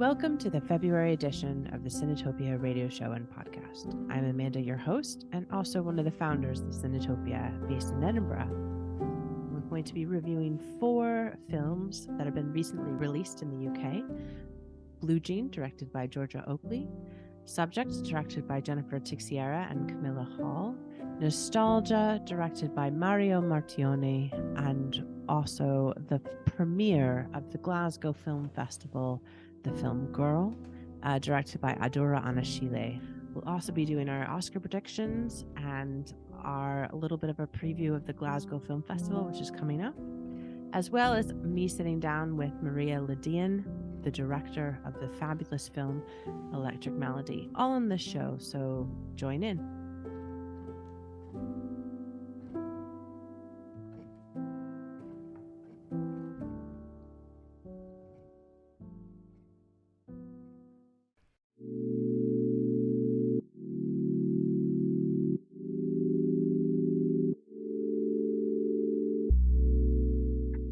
Welcome to the February edition of the Cinetopia radio show and podcast. I'm Amanda, your host, and also one of the founders of Cinetopia, based in Edinburgh. We're going to be reviewing 4 films that have been recently released in the UK. Blue Jean, directed by Georgia Oakley. Subject, directed by Tiexiera and Camilla. Nostalgia, directed by Mario Martone, and also the premiere of the Glasgow Film Festival, the film Girl, directed by Adora Anashile. We'll also be doing our Oscar predictions and a little bit of a preview of the Glasgow Film Festival, which is coming up, as well as me sitting down with Maria LIDEN, the director of the fabulous film Electric Malady, all on this show, so join in.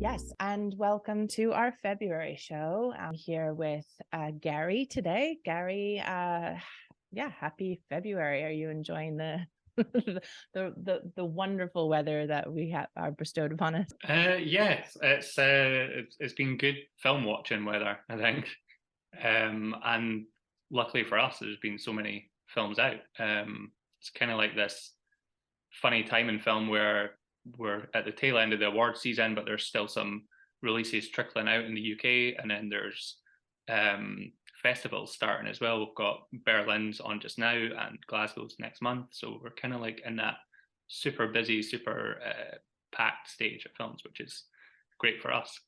Yes, and welcome to our February show. I'm here with Garry today. Garry, happy February. Are you enjoying the the wonderful weather that we are bestowed upon us? Yes, it's been good film watching weather, I think, and luckily for us, there's been so many films out. It's kind of like this funny time in film where we're at the tail end of the award season, but there's still some releases trickling out in the UK, and then there's festivals starting as well. We've got Berlin's on just now and Glasgow's next month, so we're kind of like in that super busy, super packed stage of films, which is great for us.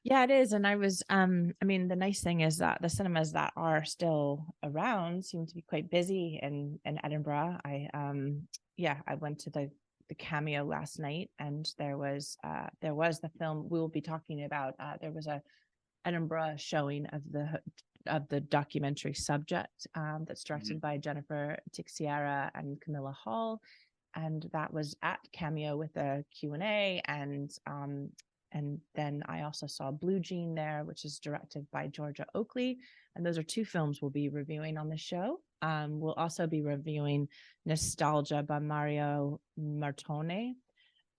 Yeah, it is. And I was, the nice thing is that the cinemas that are still around seem to be quite busy in Edinburgh. I went to the Cameo last night, and there was the film we will be talking about. There was a Edinburgh showing of the documentary Subject that's directed by Jennifer Tiexiera and Camilla, and that was at Cameo with a Q&A, and then I also saw Blue Jean there, which is directed by Georgia Oakley. And those are 2 films we'll be reviewing on the show. We'll also be reviewing Nostalgia by Mario Martone.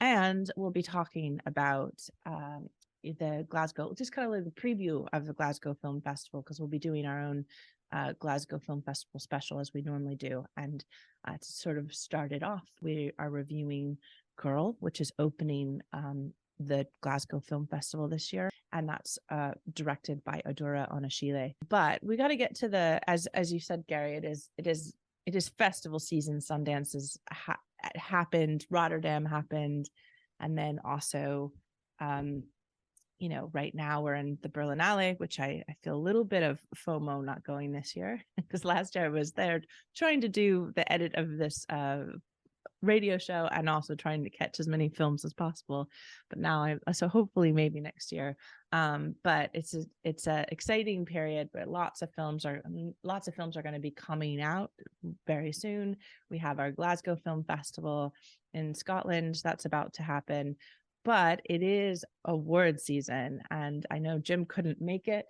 And we'll be talking about the Glasgow, just kind of like the preview of the Glasgow Film Festival, because we'll be doing our own Glasgow Film Festival special as we normally do. And to sort of start it off, we are reviewing Girl, which is opening the Glasgow Film Festival this year, and that's directed by Adora Anashile. But we got to get to the, as you said, Garry, it is festival season. Sundance has happened, Rotterdam happened, and then also right now we're in the Berlinale, which I feel a little bit of FOMO not going this year, because last year I was there trying to do the edit of this radio show and also trying to catch as many films as possible, but now so hopefully maybe next year. But it's a exciting period, but lots of films are going to be coming out very soon. We have our Glasgow Film Festival in Scotland that's about to happen, but it is award season, and I know Jim couldn't make it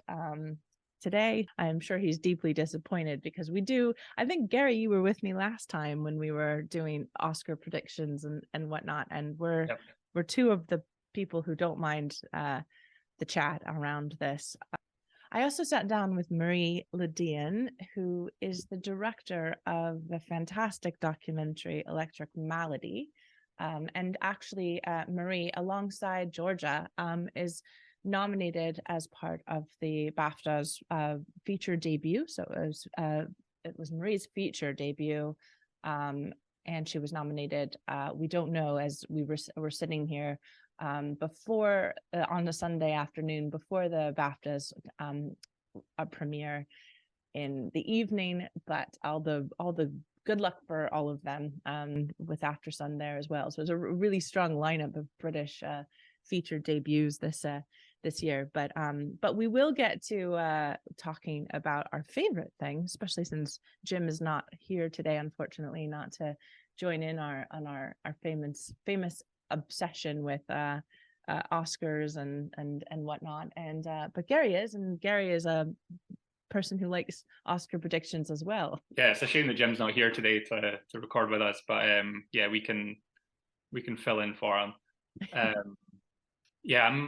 today. I'm sure he's deeply disappointed, because I think, Garry, you were with me last time when we were doing Oscar predictions and whatnot, and we're 2 of the people who don't mind the chat around this. I also sat down with Marie LIDEN, who is the director of the fantastic documentary Electric Malady. And actually, Marie, alongside Georgia, is nominated as part of the BAFTA's feature debut. So it was Marie's feature debut, and she was nominated. We don't know, as we're sitting here before on a Sunday afternoon before the BAFTA's premiere in the evening, but all the good luck for all of them with After Sun there as well. So it's a really strong lineup of British feature debuts this year, but we will get to talking about our favorite thing, especially since Jim is not here today, unfortunately, not to join in on our famous obsession with Oscars and whatnot. And but Garry is person who likes Oscar predictions as well. Yeah, it's a shame that Jim's not here today to record with us, but yeah, we can fill in for him. Yeah,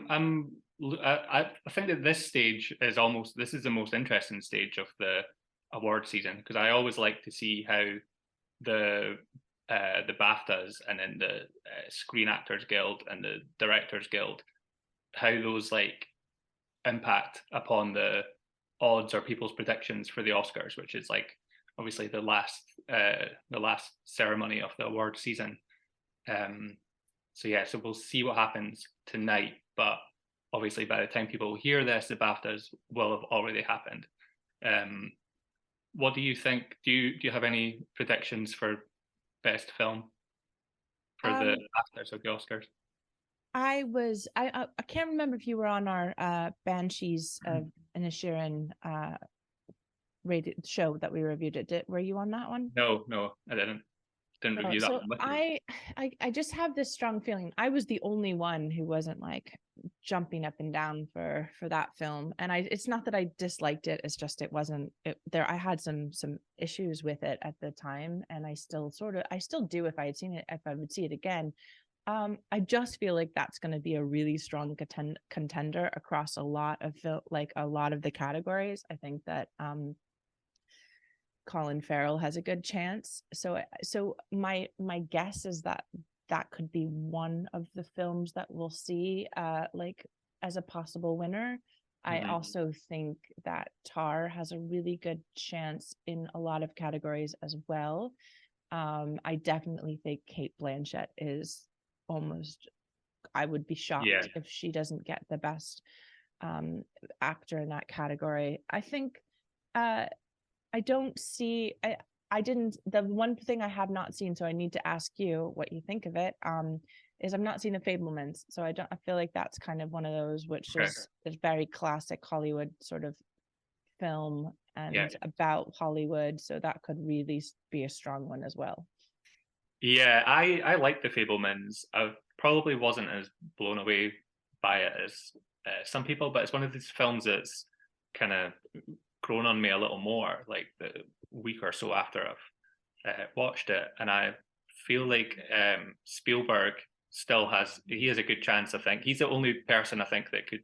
I think that this stage is this is the most interesting stage of the award season, because I always like to see how the BAFTAs and then the Screen Actors Guild and the Directors Guild, how those like impact upon the odds or people's predictions for the Oscars, which is like obviously the last ceremony of the award season. So yeah, so we'll see what happens tonight, but obviously by the time people hear this, the BAFTAs will have already happened. What do you think? Do you have any predictions for best film for the BAFTAs or the Oscars? I can't remember if you were on our Banshees of Inisherin radio show that we reviewed it. Were you on that one? No, I didn't review that one with you. I just have this strong feeling. I was the only one who wasn't like jumping up and down for that film, and it's not that I disliked it, it's just it wasn't there. I had some issues with it at the time, and I still do if I had seen it, if I would see it again. I just feel like that's going to be a really strong contender across a lot of the categories. I think that Colin Farrell has a good chance. So my guess is that could be one of the films that we'll see like as a possible winner. I also think that Tar has a really good chance in a lot of categories as well. I definitely think Cate Blanchett is almost, I would be shocked if she doesn't get the best actor in that category. I think the one thing I have not seen, so I need to ask you what you think of it, is I've not seen The Fabelmans. So I feel like that's kind of one of those which is very classic Hollywood sort of film and about Hollywood. So that could really be a strong one as well. Yeah, I like The Fabelmans. I probably wasn't as blown away by it as some people, but it's one of these films that's kind of grown on me a little more, like the week or so after I've watched it, and I feel like Spielberg still has a good chance. I think he's the only person I think that could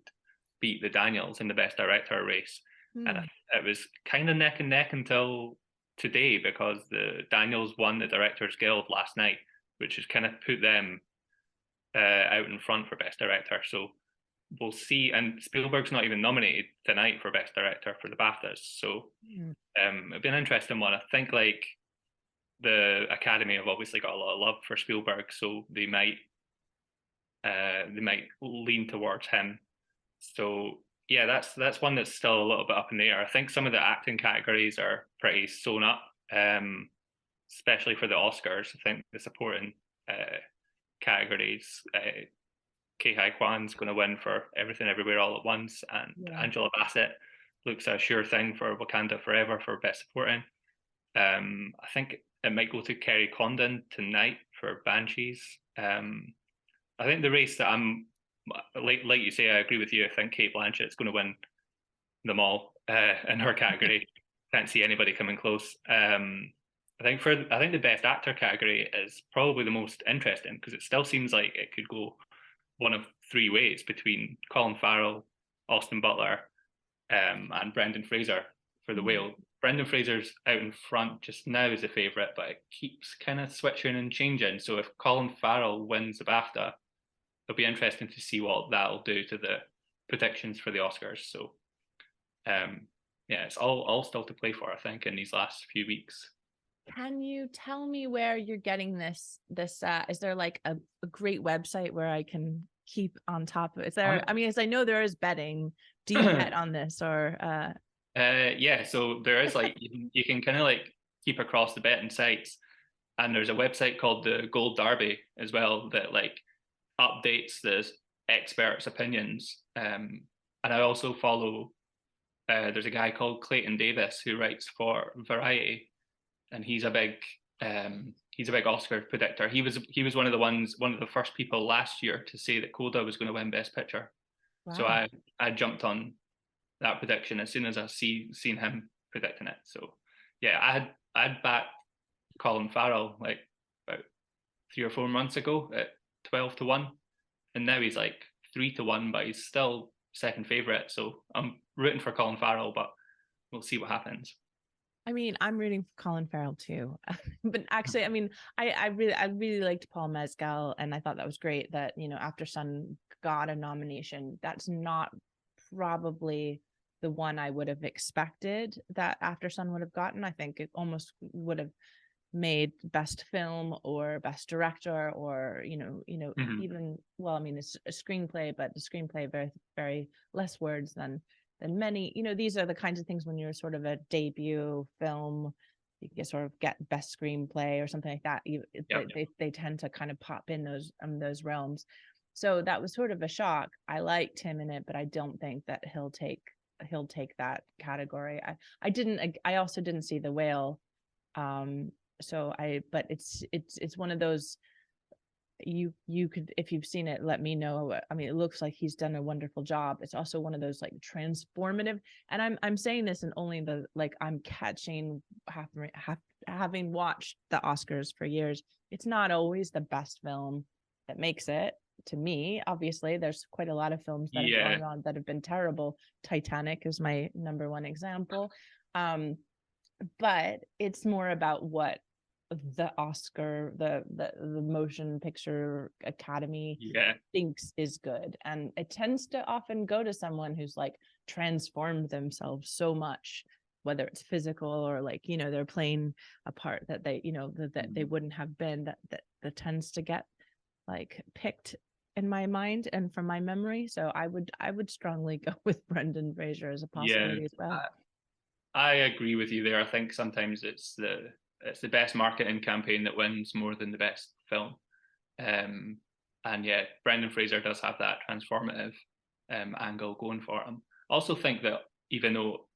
beat the Daniels in the Best Director race, and it was kind of neck and neck until today, because the Daniels won the Directors Guild last night, which has kind of put them out in front for Best Director. So we'll see. And Spielberg's not even nominated tonight for Best Director for the BAFTAs. So it'll be an interesting one. I think like the Academy have obviously got a lot of love for Spielberg, so they might lean towards him. So yeah, that's one that's still a little bit up in the air. I think some of the acting categories are pretty sewn up, especially for the Oscars. I think the supporting categories, Ke-Huy Kwan's going to win for Everything Everywhere All at Once, and Angela Bassett looks a sure thing for Wakanda Forever for Best Supporting. I think it might go to Kerry Condon tonight for Banshees. I think the race that I'm like you say, I agree with you. I think Cate Blanchett's going to win them all in her category. Can't see anybody coming close. I think the Best Actor category is probably the most interesting, because it still seems like it could go one of three ways between Colin Farrell, Austin Butler, and Brendan Fraser for The Whale. Brendan Fraser's out in front just now as a favourite, but it keeps kind of switching and changing. So if Colin Farrell wins the BAFTA, it'll be interesting to see what that'll do to the predictions for the Oscars. So yeah, it's all still to play for, I think, in these last few weeks. Can you tell me where you're getting this is there like a great website where I can keep on top of it? Is there, I mean, as I know there is betting, do you bet on this, or yeah, so there is like you can kind of like keep across the betting sites, and there's a website called the Gold Derby as well that like updates the experts' opinions, and I also follow there's a guy called Clayton Davis who writes for Variety, and he's a big Oscar predictor. He was one of the first people last year to say that Coda was going to win Best Picture. Wow. So I jumped on that prediction as soon as I seen him predicting it. So yeah, I'd backed Colin Farrell like about 3 or 4 months ago at 12-1, and now he's like 3-1, but he's still second favourite. So I'm rooting for Colin Farrell, but we'll see what happens. I mean, I'm rooting for Colin Farrell too, but actually, I mean, I really liked Paul Mescal, and I thought that was great that, you know, After Sun got a nomination. That's not probably the one I would have expected that After Sun would have gotten. I think it almost would have made best film or best director, or Mhm. even, well, I mean, it's a screenplay, but the screenplay very, very less words than many. These are the kinds of things when you're sort of a debut film, you can sort of get best screenplay or something like that. Yep. They tend to kind of pop in those realms. So that was sort of a shock. I liked him in it, but I don't think that he'll take that category. I also didn't see The Whale. But it's one of those, you could, if you've seen it, let me know. I mean, it looks like he's done a wonderful job. It's also one of those like transformative, and I'm saying this in only the, like, I'm catching having watched the Oscars for years. It's not always the best film that makes it, to me. Obviously there's quite a lot of films that have gone on that have been terrible. Titanic is my number one example. But it's more about what the Oscar, the Motion Picture Academy thinks is good, and it tends to often go to someone who's like transformed themselves so much, whether it's physical or like, they're playing a part that they, that they wouldn't have been, that tends to get like picked in my mind and from my memory. So I would strongly go with Brendan Fraser as a possibility as well. I agree with you there. I think sometimes it's the best marketing campaign that wins more than the best film. And yeah, Brendan Fraser does have that transformative angle going for him. I also think that even though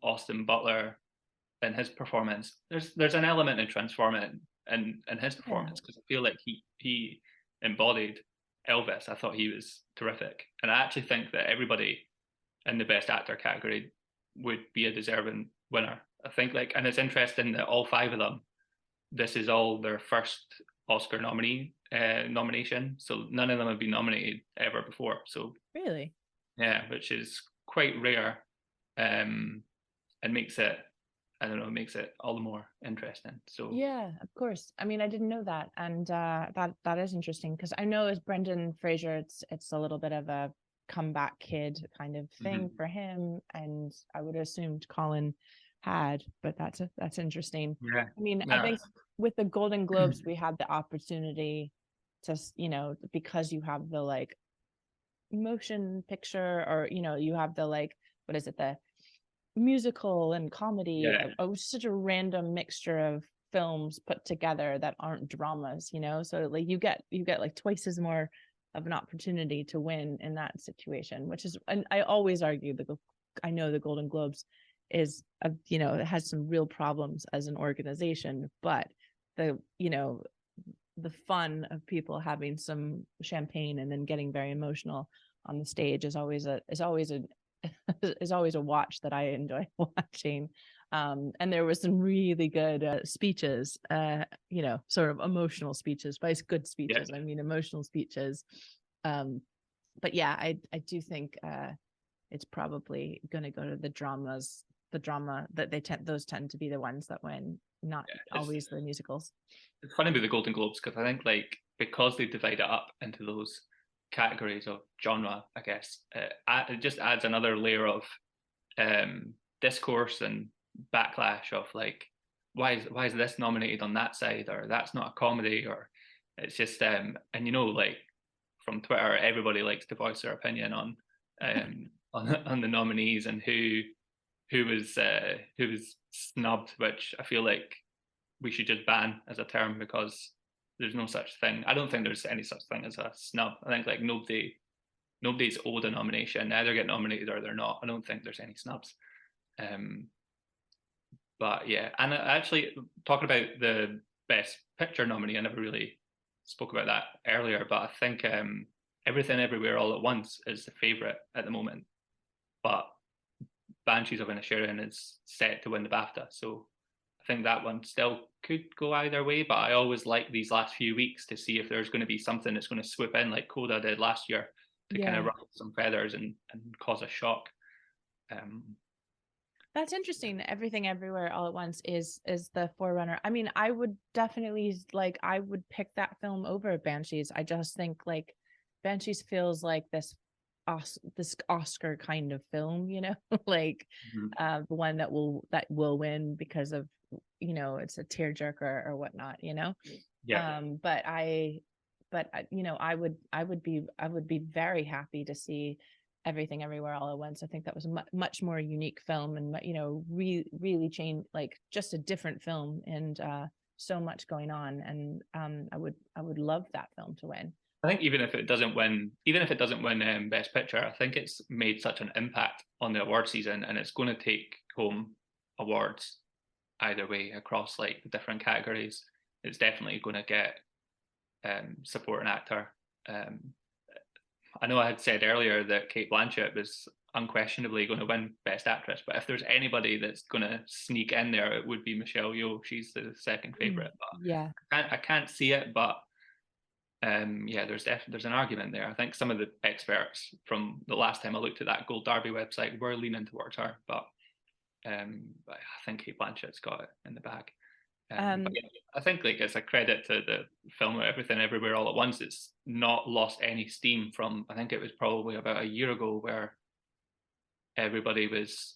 Austin Butler in his performance, there's an element of transforming in his performance, because I feel like he embodied Elvis. I thought he was terrific, and I actually think that everybody in the best actor category would be a deserving winner. I think, like, and it's interesting that all 5 of them, this is all their first Oscar nomination. So none of them have been nominated ever before. So really, yeah, which is quite rare, and makes it, I don't know, makes it all the more interesting. So yeah, of course. I mean, I didn't know that, and that is interesting, because I know as Brendan Fraser, it's a little bit of a comeback kid kind of thing for him, and I would have assumed Colin had, but that's interesting. yeah, I mean, I think with the Golden Globes we had the opportunity to, because you have the like motion picture, or you have the, like, what is it, the musical and comedy, such a random mixture of films put together that aren't dramas, so like you get like twice as more of an opportunity to win in that situation, which is, and I always argue I know the Golden Globes is it has some real problems as an organization, but the fun of people having some champagne and then getting very emotional on the stage is always a watch that I enjoy watching. And there was some really good speeches, sort of emotional speeches. By good speeches, I mean emotional speeches. But yeah, I do think it's probably going to go to the dramas. The drama that those tend to be the ones that win, not always the musicals. It's funny with the Golden Globes, because I think, like, because they divide it up into those categories of genre, I guess it just adds another layer of discourse and backlash of, like, why is this nominated on that side, or that's not a comedy, or it's just and like, from Twitter, everybody likes to voice their opinion on on the nominees and who was snubbed, which I feel like we should just ban as a term, because there's no such thing. I don't think there's any such thing as a snub. I think, like, nobody's owed a nomination. They either get nominated or they're not. I don't think there's any snubs. But yeah, and actually, talking about the best picture nominee, I never really spoke about that earlier, but I think Everything Everywhere All at Once is the favorite at the moment. but Banshees of Inisherin is set to win the BAFTA, so I think that one still could go either way. But I always like these last few weeks to see if there's going to be something that's going to swoop in, like Coda did last year, to kind of ruffle some feathers and cause a shock. That's interesting. Everything Everywhere All at Once is the forerunner. I mean, I would definitely I would pick that film over Banshees. I just think like Banshees feels like this Oscar kind of film, you know, like the one that will win because of, you know, it's a tearjerker or whatnot, you know. Yeah. But you know, I would be very happy to see Everything Everywhere All at Once. I think that was a much more unique film, and, you know, really changed, like, just a different film, and so much going on. And I would love that film to win. I think even if it doesn't win Best Picture, I think it's made such an impact on the award season, and it's going to take home awards either way across like the different categories. It's definitely going to get supporting actor. I know I had said earlier that Cate Blanchett was unquestionably going to win Best Actress, but if there's anybody that's going to sneak in there, it would be Michelle Yeoh. She's the second favorite. But yeah, I can't see it, but yeah, there's an argument there. I think some of the experts from the last time I looked at that Gold Derby website were leaning towards her, but I think Cate Blanchett's got it in the bag. But yeah, I think like it's a credit to the film Everything Everywhere All at Once. It's not lost any steam from, I think it was probably about a year ago, where everybody was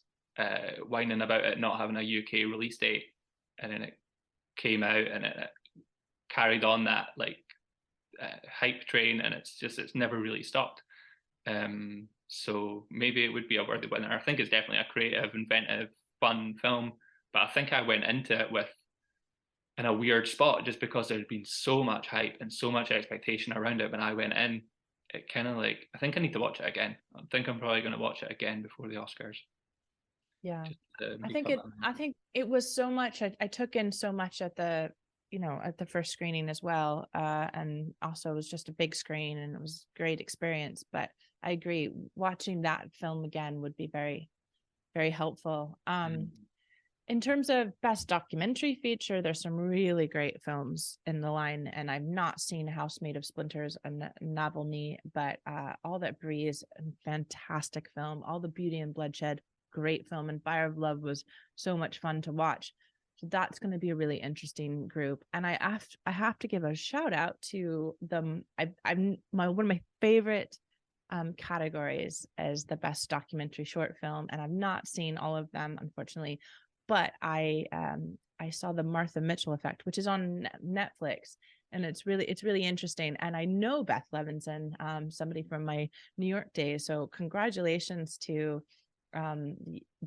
whining about it not having a UK release date, and then it came out and it carried on that like hype train, and it's never really stopped. So maybe it would be a worthy winner. I think it's definitely a creative, inventive, fun film, but I think I went into it in a weird spot just because there's been so much hype and so much expectation around it. When I went in, it kind of like, I think I need to watch it again. I think I'm probably going to watch it again before the Oscars. Yeah, I think it was so much. I took in so much at the, you know, at the first screening as well, and also it was just a big screen and it was a great experience. But I agree, watching that film again would be very, very helpful. In terms of Best Documentary Feature, there's some really great films in the line, and I've not seen House Made of Splinters and Navalny, but All That Breathes, a fantastic film. All the Beauty and Bloodshed, great film, and Fire of Love was so much fun to watch. So that's going to be a really interesting group. And I have to give a shout out to them. One of my favorite categories is the Best Documentary Short Film, and I've not seen all of them, unfortunately. But I saw The Martha Mitchell Effect, which is on Netflix, and it's really interesting. And I know Beth Levinson, somebody from my New York days. So congratulations to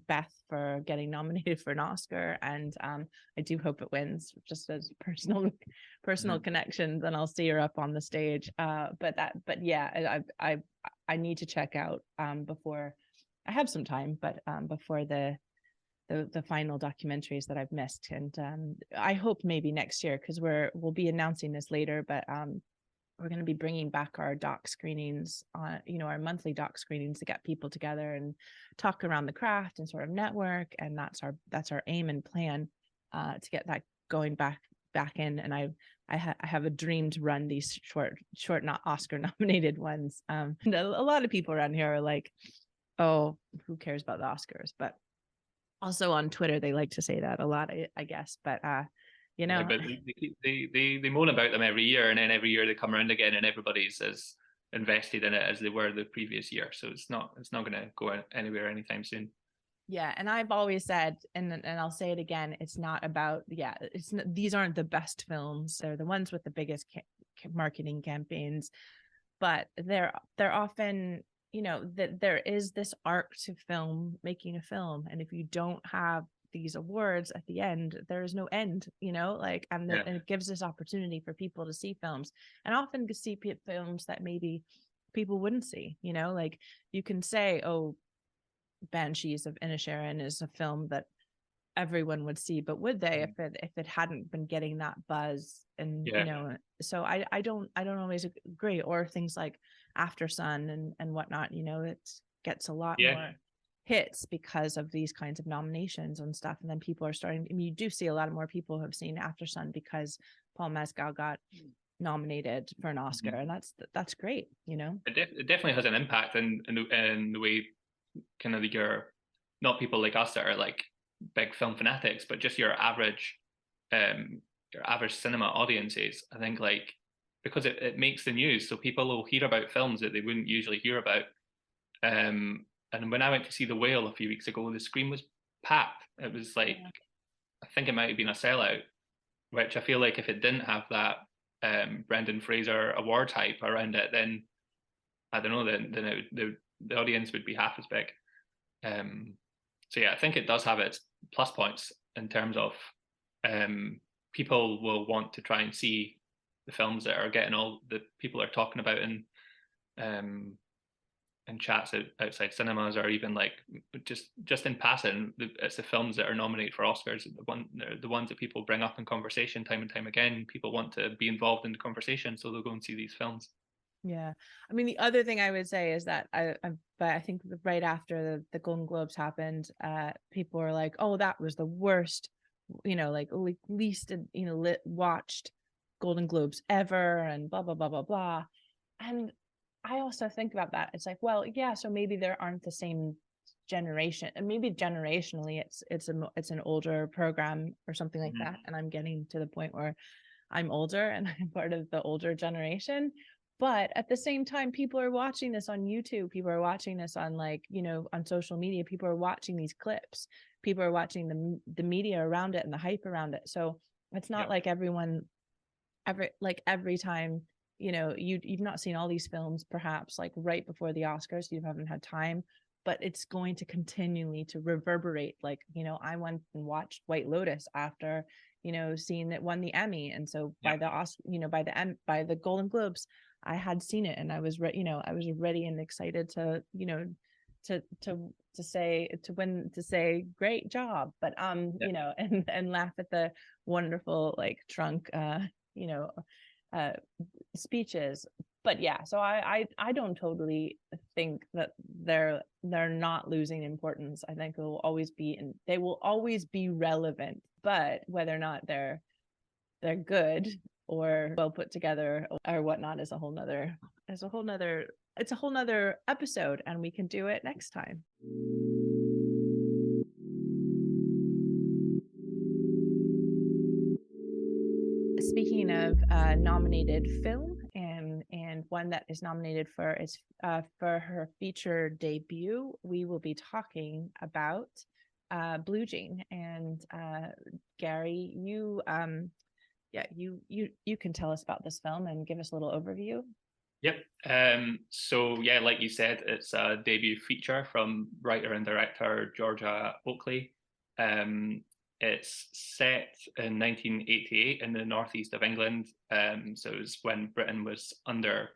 Beth for getting nominated for an Oscar, and I do hope it wins, just as personal connections, and I'll see her up on the stage. But yeah, I need to check out before I have some time, but before the final documentaries that I've missed. And I hope maybe next year, because we'll be announcing this later, but we're going to be bringing back our doc screenings, our monthly doc screenings, to get people together and talk around the craft and sort of network. And that's our aim and plan, to get that going back in. And I have a dream to run these short not Oscar nominated ones. A lot of people around here are like, oh, who cares about the Oscars? But also on Twitter, they like to say that a lot, I guess. But you know, but they moan about them every year, and then every year they come around again, and everybody's as invested in it as they were the previous year. So it's not going to go anywhere anytime soon. Yeah, and I've always said, and I'll say it again, it's not about, these aren't the best films. They're the ones with the biggest marketing campaigns, but they're often, that there is this arc to making a film, and if you don't have these awards at the end, there is no end, and it gives this opportunity for people to see films, and often see films that maybe people wouldn't see. Like you can say, oh, Banshees of Inisherin is a film that everyone would see, but would they if it hadn't been getting that buzz? And so I don't always agree. Or things like After Sun and whatnot, it gets a lot more hits because of these kinds of nominations and stuff. And then people are starting, I mean, you do see a lot more people who have seen After Sun because Paul Mescal got nominated for an Oscar, and that's great, you know. It definitely has an impact in the way kind of your, not people like us that are like big film fanatics, but just your average cinema audiences. I think like because it makes the news, so people will hear about films that they wouldn't usually hear about. And when I went to see The Whale a few weeks ago, the screen was packed. It was like, I think it might have been a sellout, which I feel like if it didn't have that Brendan Fraser award hype around it, then I don't know, then the audience would be half as big. So yeah, I think it does have its plus points in terms of people will want to try and see the films that are getting all the people are talking about in chats outside cinemas, or even like just in passing. It's the films that are nominated for Oscars, the ones that people bring up in conversation time and time again. People want to be involved in the conversation, so they'll go and see these films. Yeah, I mean, the other thing I would say is that but I think right after the Golden Globes happened, people were like, "Oh, that was the worst," you know, like least watched Golden Globes ever, and blah blah blah blah blah. And I also think about that. It's like, well, yeah, so maybe there aren't the same generation, and maybe generationally, it's an older program or something like that. And I'm getting to the point where I'm older and I'm part of the older generation. But at the same time, people are watching this on YouTube. People are watching this on on social media. People are watching these clips. People are watching the media around it and the hype around it. So it's not like everyone, every time, you've not seen all these films, perhaps like right before the Oscars, you haven't had time, but it's going to continually to reverberate. I went and watched White Lotus after, seeing it won the Emmy. And so by the Oscar, by the Golden Globes, I had seen it, and I was ready and excited to say great job, but and laugh at the wonderful trunk speeches. But yeah, so I don't totally think that they're not losing importance. I think they will always be relevant, but whether or not they're good or well put together or whatnot is a whole nother episode, and we can do it next time. Speaking of nominated film, and one that is nominated for her feature debut, we will be talking about Blue Jean. And Garry, you can tell us about this film and give us a little overview. Yep. So yeah, like you said, it's a debut feature from writer and director Georgia Oakley. It's set in 1988 in the northeast of England. So it was when Britain was under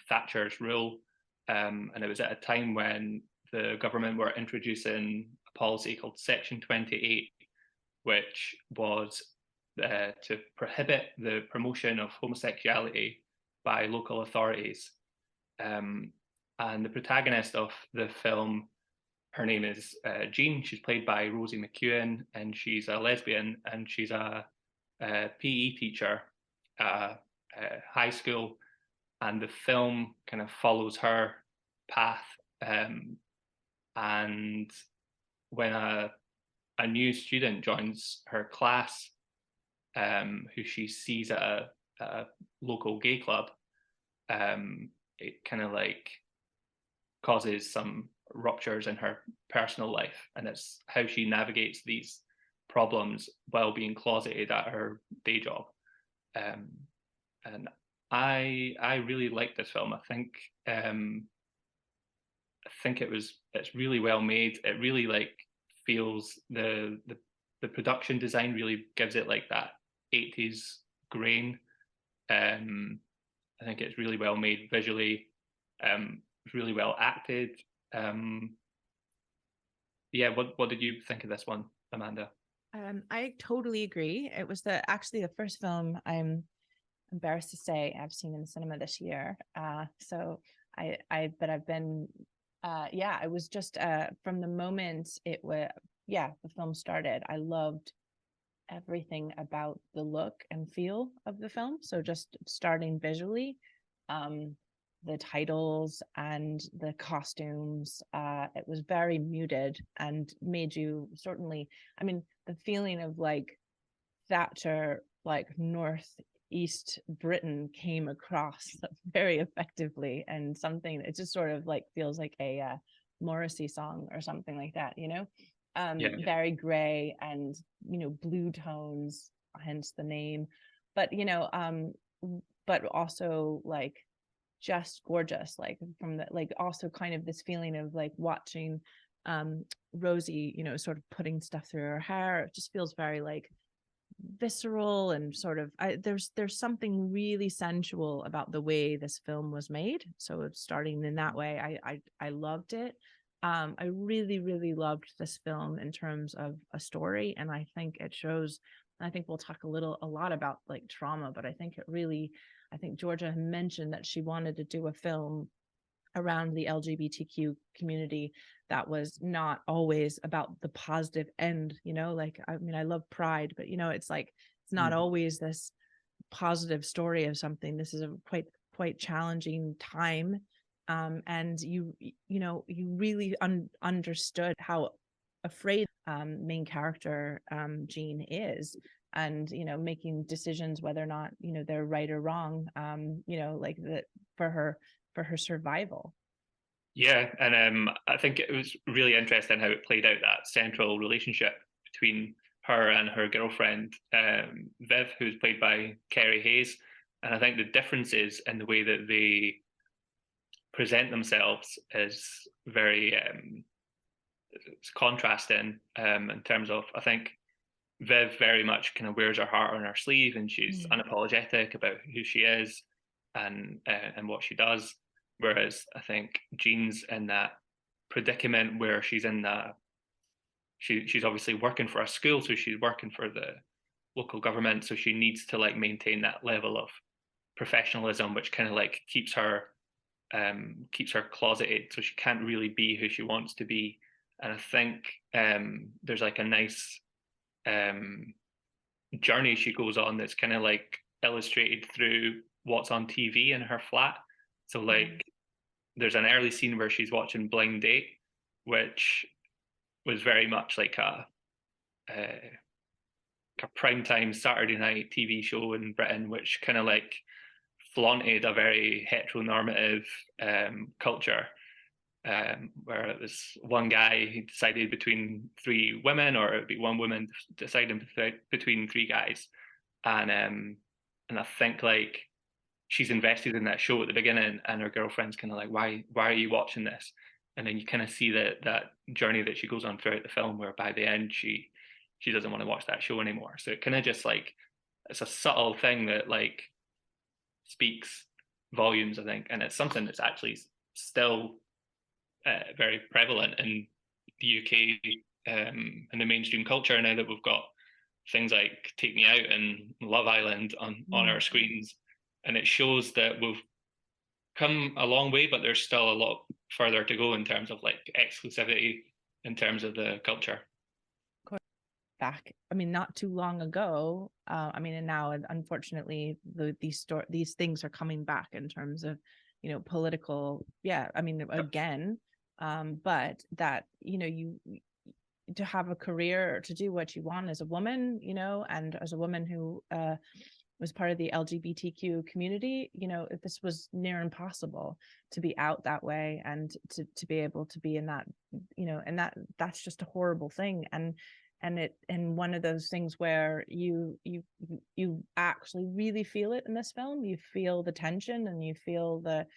Thatcher's rule, and it was at a time when the government were introducing a policy called Section 28, which was to prohibit the promotion of homosexuality by local authorities. And the protagonist of the film, her name is Jean. She's played by Rosie McEwen, and she's a lesbian, and she's a PE teacher at high school. And the film kind of follows her path. And when a new student joins her class, who she sees at a local gay club, it kind of causes some ruptures in her personal life, and it's how she navigates these problems while being closeted at her day job. And I really like this film. I think it's really well made. It really feels the production design really gives it that 80s grain. I think it's really well made visually. It's really well acted. Yeah, what did you think of this one, Amanda? I totally agree. It was actually the first film, I'm embarrassed to say, I've seen in the cinema this year. So I've been Yeah, I was just from the moment the film started, I loved everything about the look and feel of the film. So just starting visually, the titles and the costumes, it was very muted and made you certainly, I mean, the feeling of like Thatcher, like northeast Britain came across very effectively, and something it just sort of like feels like a Morrissey song or something like that, you know. Very gray and blue tones, hence the name, but but also like just gorgeous, like from the like also kind of this feeling of like watching Rosie sort of putting stuff through her hair. It just feels very like visceral and sort of there's something really sensual about the way this film was made. So starting in that way, I loved it. I really, really loved this film in terms of a story, and I think it shows. I think we'll talk a lot about like trauma, but I think Georgia mentioned that she wanted to do a film around the LGBTQ community that was not always about the positive end, like, I mean, I love Pride, but it's like, it's not always this positive story of something. This is a quite challenging time. And you really understood how afraid main character Jean is, and making decisions whether or not they're right or wrong, like that for her survival. Yeah, and I think it was really interesting how it played out, that central relationship between her and her girlfriend, Viv, who's played by Kerry Hayes. And I think the differences in the way that they present themselves is very it's contrasting, in terms of, I think Viv very much kind of wears her heart on her sleeve, and she's unapologetic about who she is and what she does. Whereas I think Jean's in that predicament where she's in that she's obviously working for a school, so she's working for the local government, so she needs to like maintain that level of professionalism, which kind of like keeps her closeted, so she can't really be who she wants to be. And I think there's like a nice journey she goes on that's kind of like illustrated through what's on TV in her flat. So like there's an early scene where she's watching Blind Date, which was very much like a primetime Saturday night TV show in Britain, which kind of like flaunted a very heteronormative culture, where it was one guy who decided between three women, or it would be one woman deciding between three guys. And I think like she's invested in that show at the beginning, and her girlfriend's kind of like, why are you watching this? And then you kind of see that journey that she goes on throughout the film, where by the end she doesn't want to watch that show anymore. So it kind of just like, it's a subtle thing that like speaks volumes, I think, and it's something that's actually still very prevalent in the UK, in the mainstream culture now that we've got things like Take Me Out and Love Island on our screens. And it shows that we've come a long way, but there's still a lot further to go in terms of like exclusivity, in terms of the culture. Back, I mean, not too long ago, I mean, and now unfortunately these things are coming back in terms of political, I mean, again, but that you to have a career or to do what you want as a woman, and as a woman who was part of the LGBTQ community, this was near impossible to be out that way, and to be able to be in that, and that's just a horrible thing. And one of those things where you actually really feel it in this film. You feel the tension, and you feel the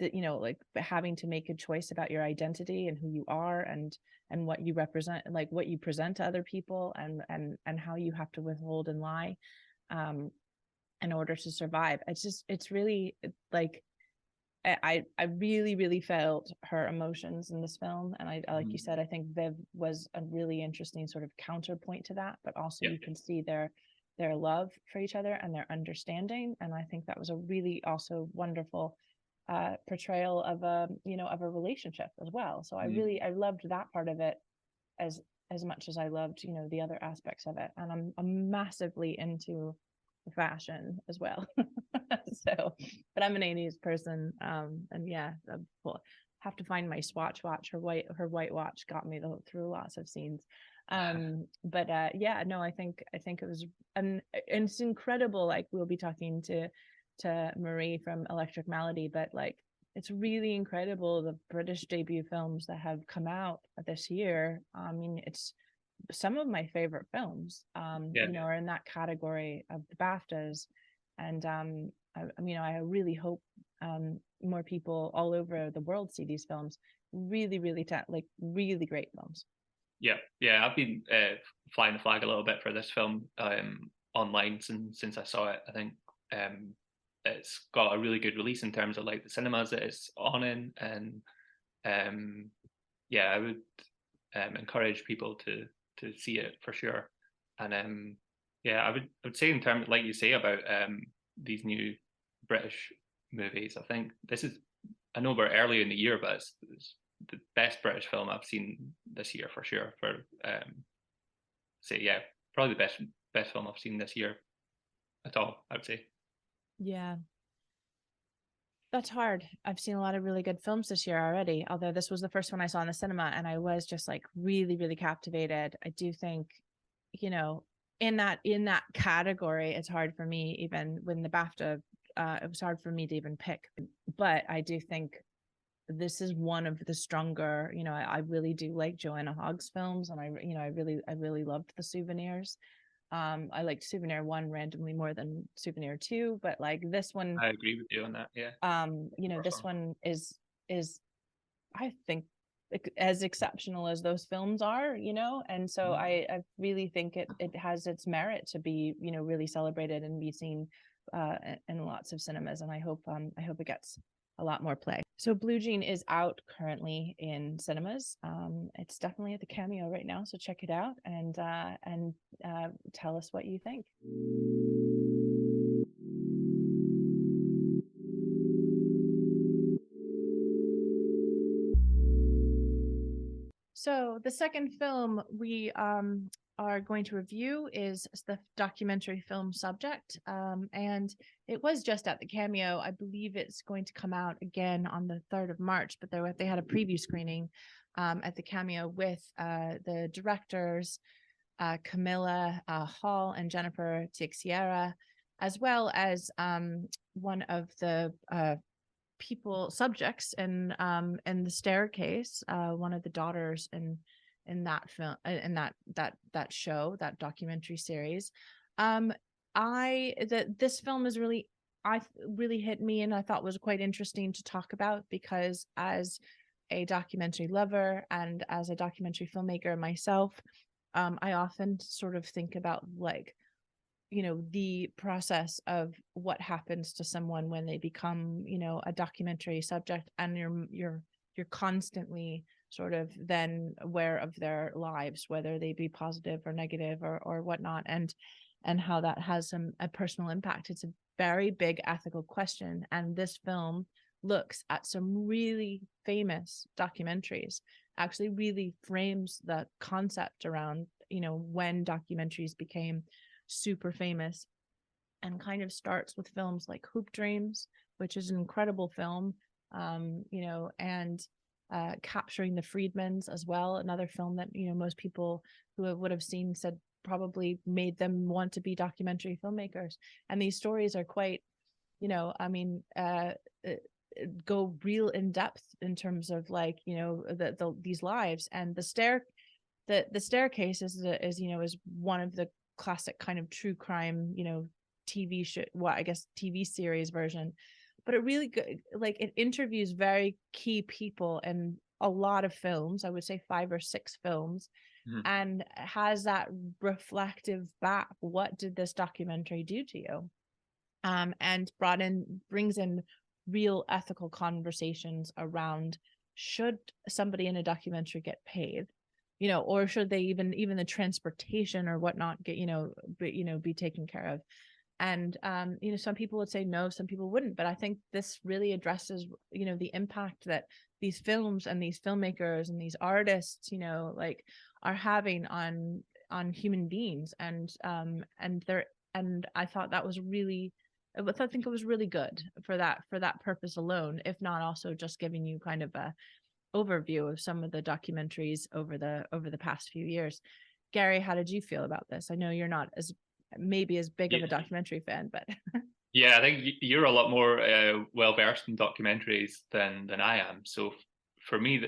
like having to make a choice about your identity and who you are, and what you represent, like what you present to other people, and how you have to withhold and lie in order to survive. It's really like, I really, really felt her emotions in this film. And I like you said, I think Viv was a really interesting sort of counterpoint to that, but also you can see their love for each other and their understanding. And I think that was a really also wonderful portrayal of a relationship as well. So I loved that part of it as much as I loved the other aspects of it. And I'm massively into fashion as well. So, but I'm an 80s person, and yeah, well, have to find my Swatch watch. Her white watch got me through lots of scenes. But yeah, no, I think it was, and it's incredible. Like, we'll be talking to Marie from Electric Malady, but like, it's really incredible the British debut films that have come out this year. I mean, it's some of my favorite films, are in that category of the BAFTAs. And I really hope more people all over the world see these films. Really, really really great films. Yeah, I've been flying the flag a little bit for this film online since I saw it. I think it's got a really good release in terms of like the cinemas that it's on in, and I would encourage people to see it for sure. And I would say, in terms, like you say about these new British movies, I think I know we're early in the year, but it's the best British film I've seen this year for sure. Probably the best film I've seen this year at all, I would say. Yeah, that's hard. I've seen a lot of really good films this year already, although this was the first one I saw in the cinema, and I was just like really, really captivated. I do think, in that category, it's hard for me, even when the BAFTA, it was hard for me to even pick. But I do think this is one of the stronger, I really do like Joanna Hogg's films, and I really loved The Souvenirs. I liked Souvenir 1 randomly more than Souvenir 2, but like this one, I agree with you on that. Yeah. This one is I think as exceptional as those films are, and so I really think it has its merit to be, really celebrated and be seen in lots of cinemas, and I hope it gets a lot more play. So Blue Jean is out currently in cinemas. It's definitely at the Cameo right now, so check it out and tell us what you think. So the second film we are going to review is the documentary film Subject, and it was just at the Cameo. I believe it's going to come out again on the 3rd of March, but they had a preview screening at the Cameo with the directors Camilla Hall and Jennifer Tiexiera, as well as one of the subjects in the staircase, one of the daughters in that film, in that show, that documentary series. This film is really hit me, and I thought was quite interesting to talk about, because as a documentary lover and as a documentary filmmaker myself, I often sort of think about, like, the process of what happens to someone when they become, a documentary subject, and you're constantly sort of then aware of their lives, whether they be positive or negative or whatnot, and how that has a personal impact. It's a very big ethical question, and this film looks at some really famous documentaries, actually really frames the concept around, when documentaries became super famous, and kind of starts with films like Hoop Dreams, which is an incredible film, and Capturing the Friedmans as well, another film that most people who would have seen said probably made them want to be documentary filmmakers. And these stories are quite, go real in depth in terms of, like, these lives. And the staircase is one of the classic kind of true crime, TV show, TV series version, but it really it interviews very key people in a lot of films. I would say 5 or 6 films, and has that reflective back. What did this documentary do to you? And brings in real ethical conversations around, should somebody in a documentary get paid, or should they even the transportation or whatnot get, be taken care of? And some people would say no, some people wouldn't, but I think this really addresses the impact that these films and these filmmakers and these artists like are having on human beings. And I thought that was really, I think it was really good for that purpose alone, if not also just giving you kind of a overview of some of the documentaries over the past few years. Garry, how did you feel about this? I know you're not as big of a documentary fan, but yeah, I think you're a lot more well versed in documentaries than I am. So for me,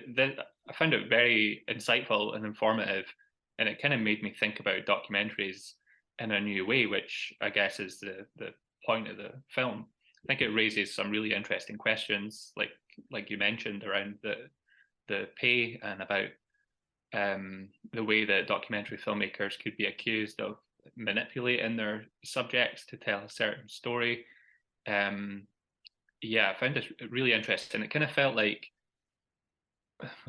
I found it very insightful and informative, and it kind of made me think about documentaries in a new way, which I guess is the point of the film. I think it raises some really interesting questions, like you mentioned, around the pay and about the way that documentary filmmakers could be accused of manipulating their subjects to tell a certain story. Yeah, I found this really interesting. It kind of felt like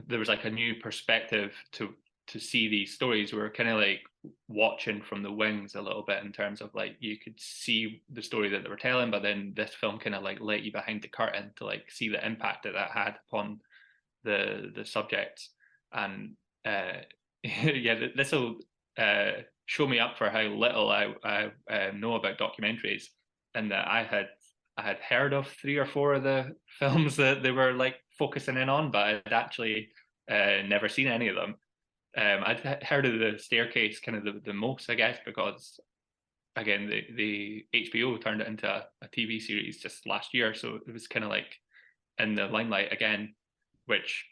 there was like a new perspective to see these stories. We were kind of like watching from the wings a little bit, in terms of like you could see the story that they were telling, but then this film kind of like let you behind the curtain to like see the impact that had upon the subjects. And yeah, this will show me up for how little I know about documentaries, and that I had heard of 3 or 4 of the films that they were like focusing in on, but I'd actually never seen any of them. I'd heard of The Staircase kind of the most, I guess, because again the HBO turned it into a TV series just last year, so it was kind of like in the limelight again, which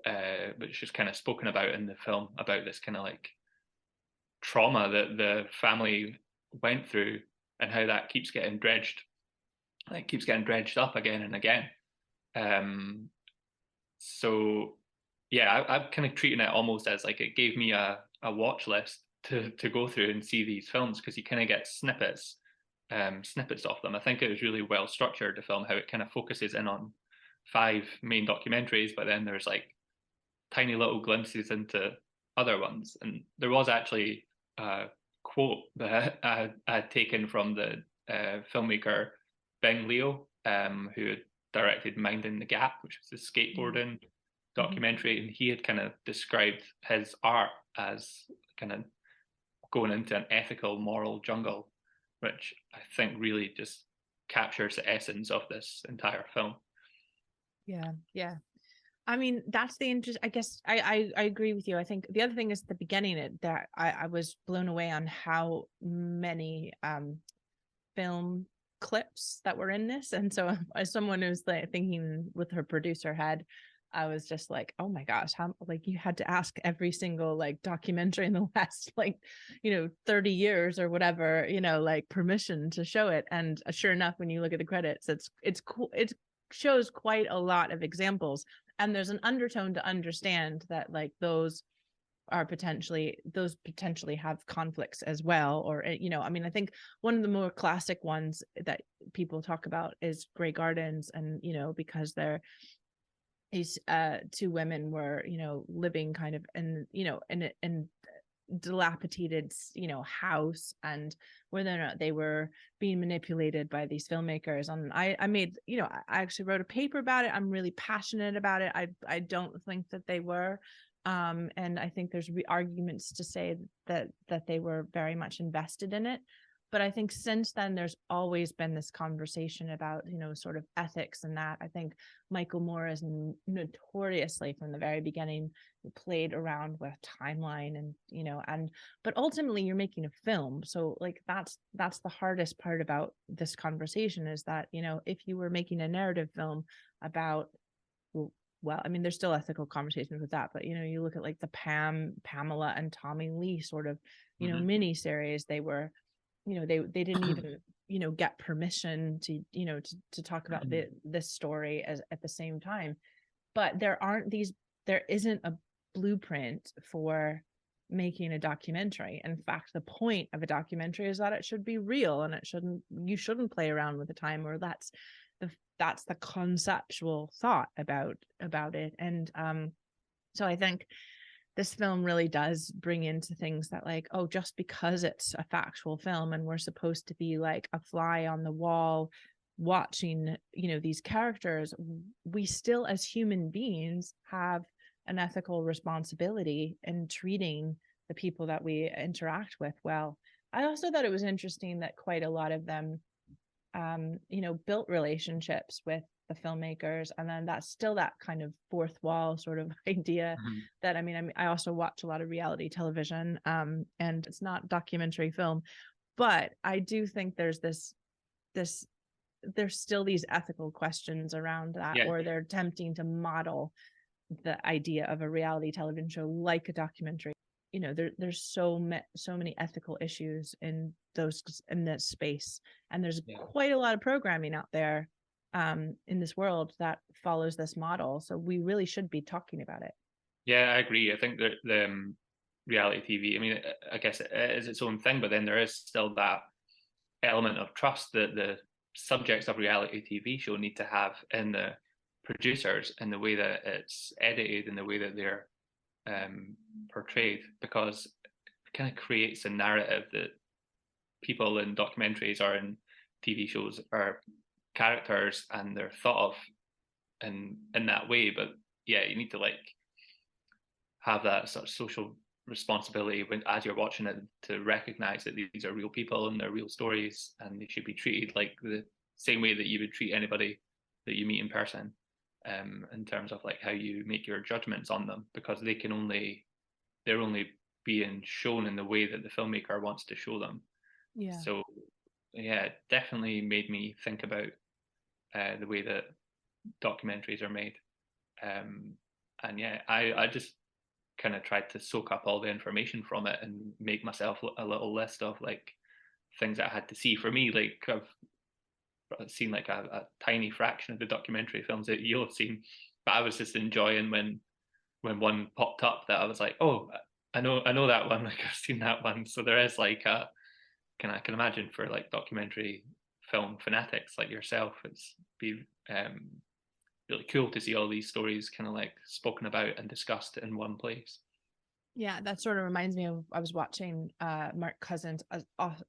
is kind of spoken about in the film, about this kind of like trauma that the family went through, and how that keeps getting dredged up again and again. So yeah, I'm kind of treating it almost as like it gave me a watch list to go through and see these films, because you kind of get snippets of them. I think it was really well structured, the film, how it kind of focuses in on 5 main documentaries, but then there's like tiny little glimpses into other ones. And there was actually a quote that I had taken from the filmmaker Bing Leo, who had directed Minding the Gap, which was a skateboarding documentary, and he had kind of described his art as kind of going into an ethical, moral jungle, which I think really just captures the essence of this entire film. Yeah. I mean, that's the interest. I guess I agree with you. I think the other thing is, at the beginning, that I was blown away on how many film clips that were in this. And so, as someone who's like thinking with her producer head, I was just like, oh my gosh, how, like, you had to ask every single like documentary in the last 30 years or whatever, like permission to show it. And sure enough, when you look at the credits, it's cool. It shows quite a lot of examples, and there's an undertone to understand that like those potentially have conflicts as well. Or I mean, I think one of the more classic ones that people talk about is Grey Gardens, and because these 2 women were living kind of in in dilapidated house, and whether or not they were being manipulated by these filmmakers. And I made I actually wrote a paper about it. I'm really passionate about it. I don't think that they were, and I think there's arguments to say that they were very much invested in it. But I think since then, there's always been this conversation about, sort of ethics and that. I think Michael Moore is notoriously, from the very beginning, played around with timeline and, but ultimately you're making a film. So like, that's the hardest part about this conversation, is that, if you were making a narrative film about, well, I mean, there's still ethical conversations with that, but, you look at like the Pamela and Tommy Lee sort of, mini series, they were, they didn't even get permission to to talk about this story at the same time. But there isn't a blueprint for making a documentary. In fact, the point of a documentary is that it should be real, and you shouldn't play around with the time, or that's the conceptual thought about it. And so I think this film really does bring into things that, like, oh, just because it's a factual film and we're supposed to be like a fly on the wall watching, these characters, we still as human beings have an ethical responsibility in treating the people that we interact with well. I also thought it was interesting that quite a lot of them built relationships with the filmmakers, and then that's still that kind of fourth wall sort of idea. That I also watch a lot of reality television, and it's not documentary film, but I do think there's there's still these ethical questions around that, Yeah. or they're attempting to model the idea of a reality television show like a documentary. There's so many ethical issues in this space, and there's quite a lot of programming out there in this world that follows this model, so we really should be talking about it. Yeah, I agree. I think that the reality TV, I mean, I guess it is its own thing, but then there is still that element of trust that the subjects of reality TV show need to have in the producers, in the way that it's edited, in the way that they're portrayed, because it kind of creates a narrative that people in documentaries or in TV shows are characters and they're thought of in that way. But yeah, you need to like have that sort of social responsibility when, as you're watching it, to recognize that these are real people and they're real stories, and they should be treated like the same way that you would treat anybody that you meet in person, in terms of like how you make your judgments on them, because they're only being shown in the way that the filmmaker wants to show them. So yeah, it definitely made me think about the way that documentaries are made. And yeah, I just kind of tried to soak up all the information from it and make myself a little list of like things that I had to see. For me, like I've seen like a tiny fraction of the documentary films that you'll have seen, but I was just enjoying when one popped up that I was like, oh, I know that one, like I've seen that one. So there is like I can imagine for like documentary film fanatics like yourself, it's be really cool to see all these stories kind of like spoken about and discussed in one place. Yeah, that sort of reminds me of, I was watching Mark Cousins,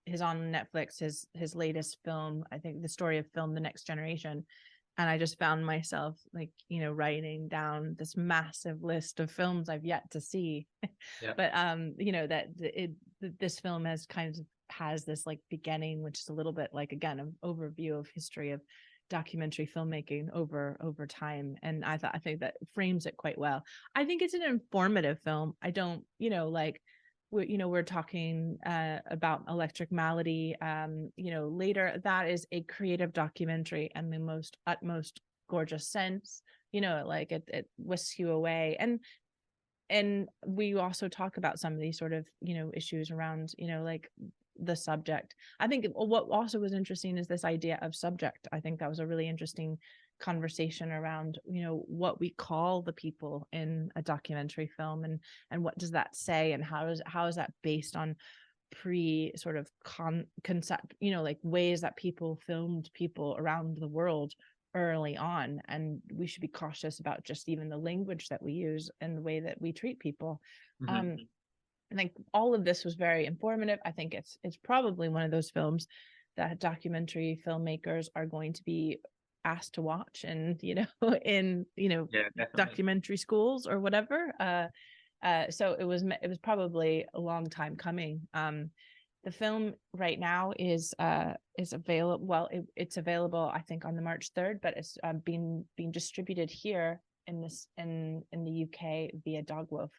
his on Netflix, his latest film, I think The Story of Film, The Next Generation. And I just found myself like, writing down this massive list of films I've yet to see. Yeah. But this film has this like beginning, which is a little bit like, again, an overview of history of documentary filmmaking over time, and I think that frames it quite well. I think it's an informative film. I don't, we're talking about Electric Malady later. That is a creative documentary in the most utmost gorgeous sense. Like it whisks you away, and we also talk about some of these sort of issues around like the subject. I think what also was interesting is this idea of subject. I think that was a really interesting conversation around what we call the people in a documentary film, and what does that say, and how is that based on pre sort of concept, like ways that people filmed people around the world early on. And we should be cautious about just even the language that we use and the way that we treat people. I think all of this was very informative. I think it's probably one of those films that documentary filmmakers are going to be asked to watch, and in documentary schools or whatever. So it was probably a long time coming. The film right now is available. Well, it's available, I think, on the March 3rd, but it's being distributed here in the UK via Dogwolf.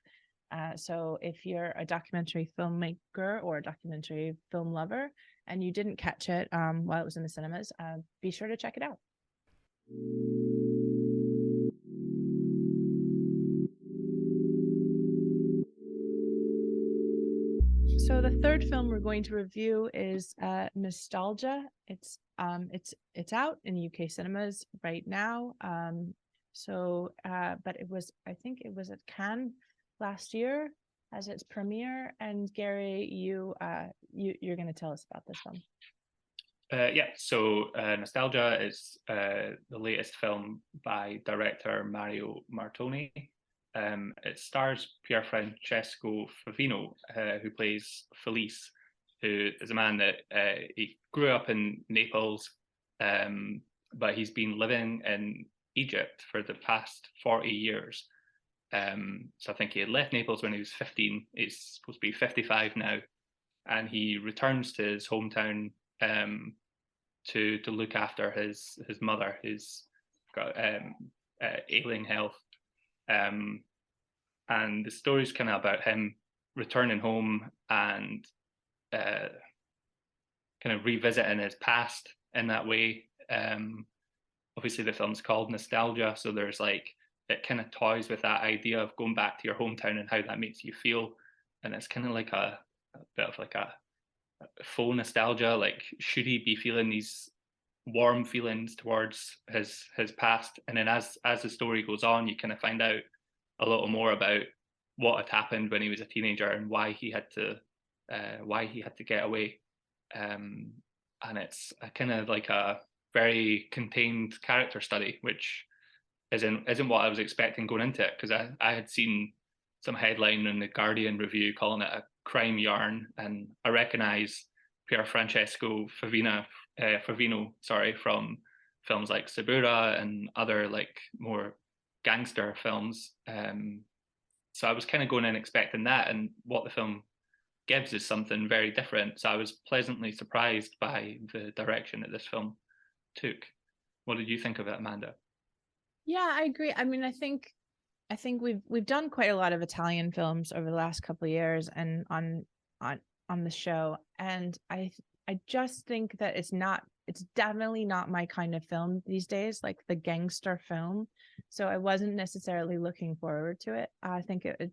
So if you're a documentary filmmaker or a documentary film lover and you didn't catch it while it was in the cinemas, be sure to check it out. So the third film we're going to review is Nostalgia. It's out in UK cinemas right now. But I think it was at Cannes last year as its premiere. And Garry, you're going to tell us about this film. So Nostalgia is the latest film by director Mario Martone. It stars Francesco Favino, who plays Felice, who is a man that he grew up in Naples, but he's been living in Egypt for the past 40 years. So I think he had left Naples when he was 15. He's supposed to be 55 now, and he returns to his hometown to look after his mother, who's got ailing health. And the story's kind of about him returning home and kind of revisiting his past in that way. Obviously, the film's called Nostalgia, so there's like, it kind of toys with that idea of going back to your hometown and how that makes you feel. And it's kind of like a bit of like a faux nostalgia. Like, should he be feeling these warm feelings towards his past? And then as the story goes on, you kind of find out a little more about what had happened when he was a teenager and why he had to get away. And it's a kind of like a very contained character study, which isn't what I was expecting going into it, because I had seen some headline in the Guardian review calling it a crime yarn, and I recognise Pier Francesco Favino, from films like Sabura and other like more gangster films. So I was kind of going in expecting that, and what the film gives is something very different. So I was pleasantly surprised by the direction that this film took. What did you think of it, Amanda? Yeah, I agree. I mean, I think we've done quite a lot of Italian films over the last couple of years and on the show, and I just think that it's definitely not my kind of film these days, like the gangster film. So I wasn't necessarily looking forward to it. I think it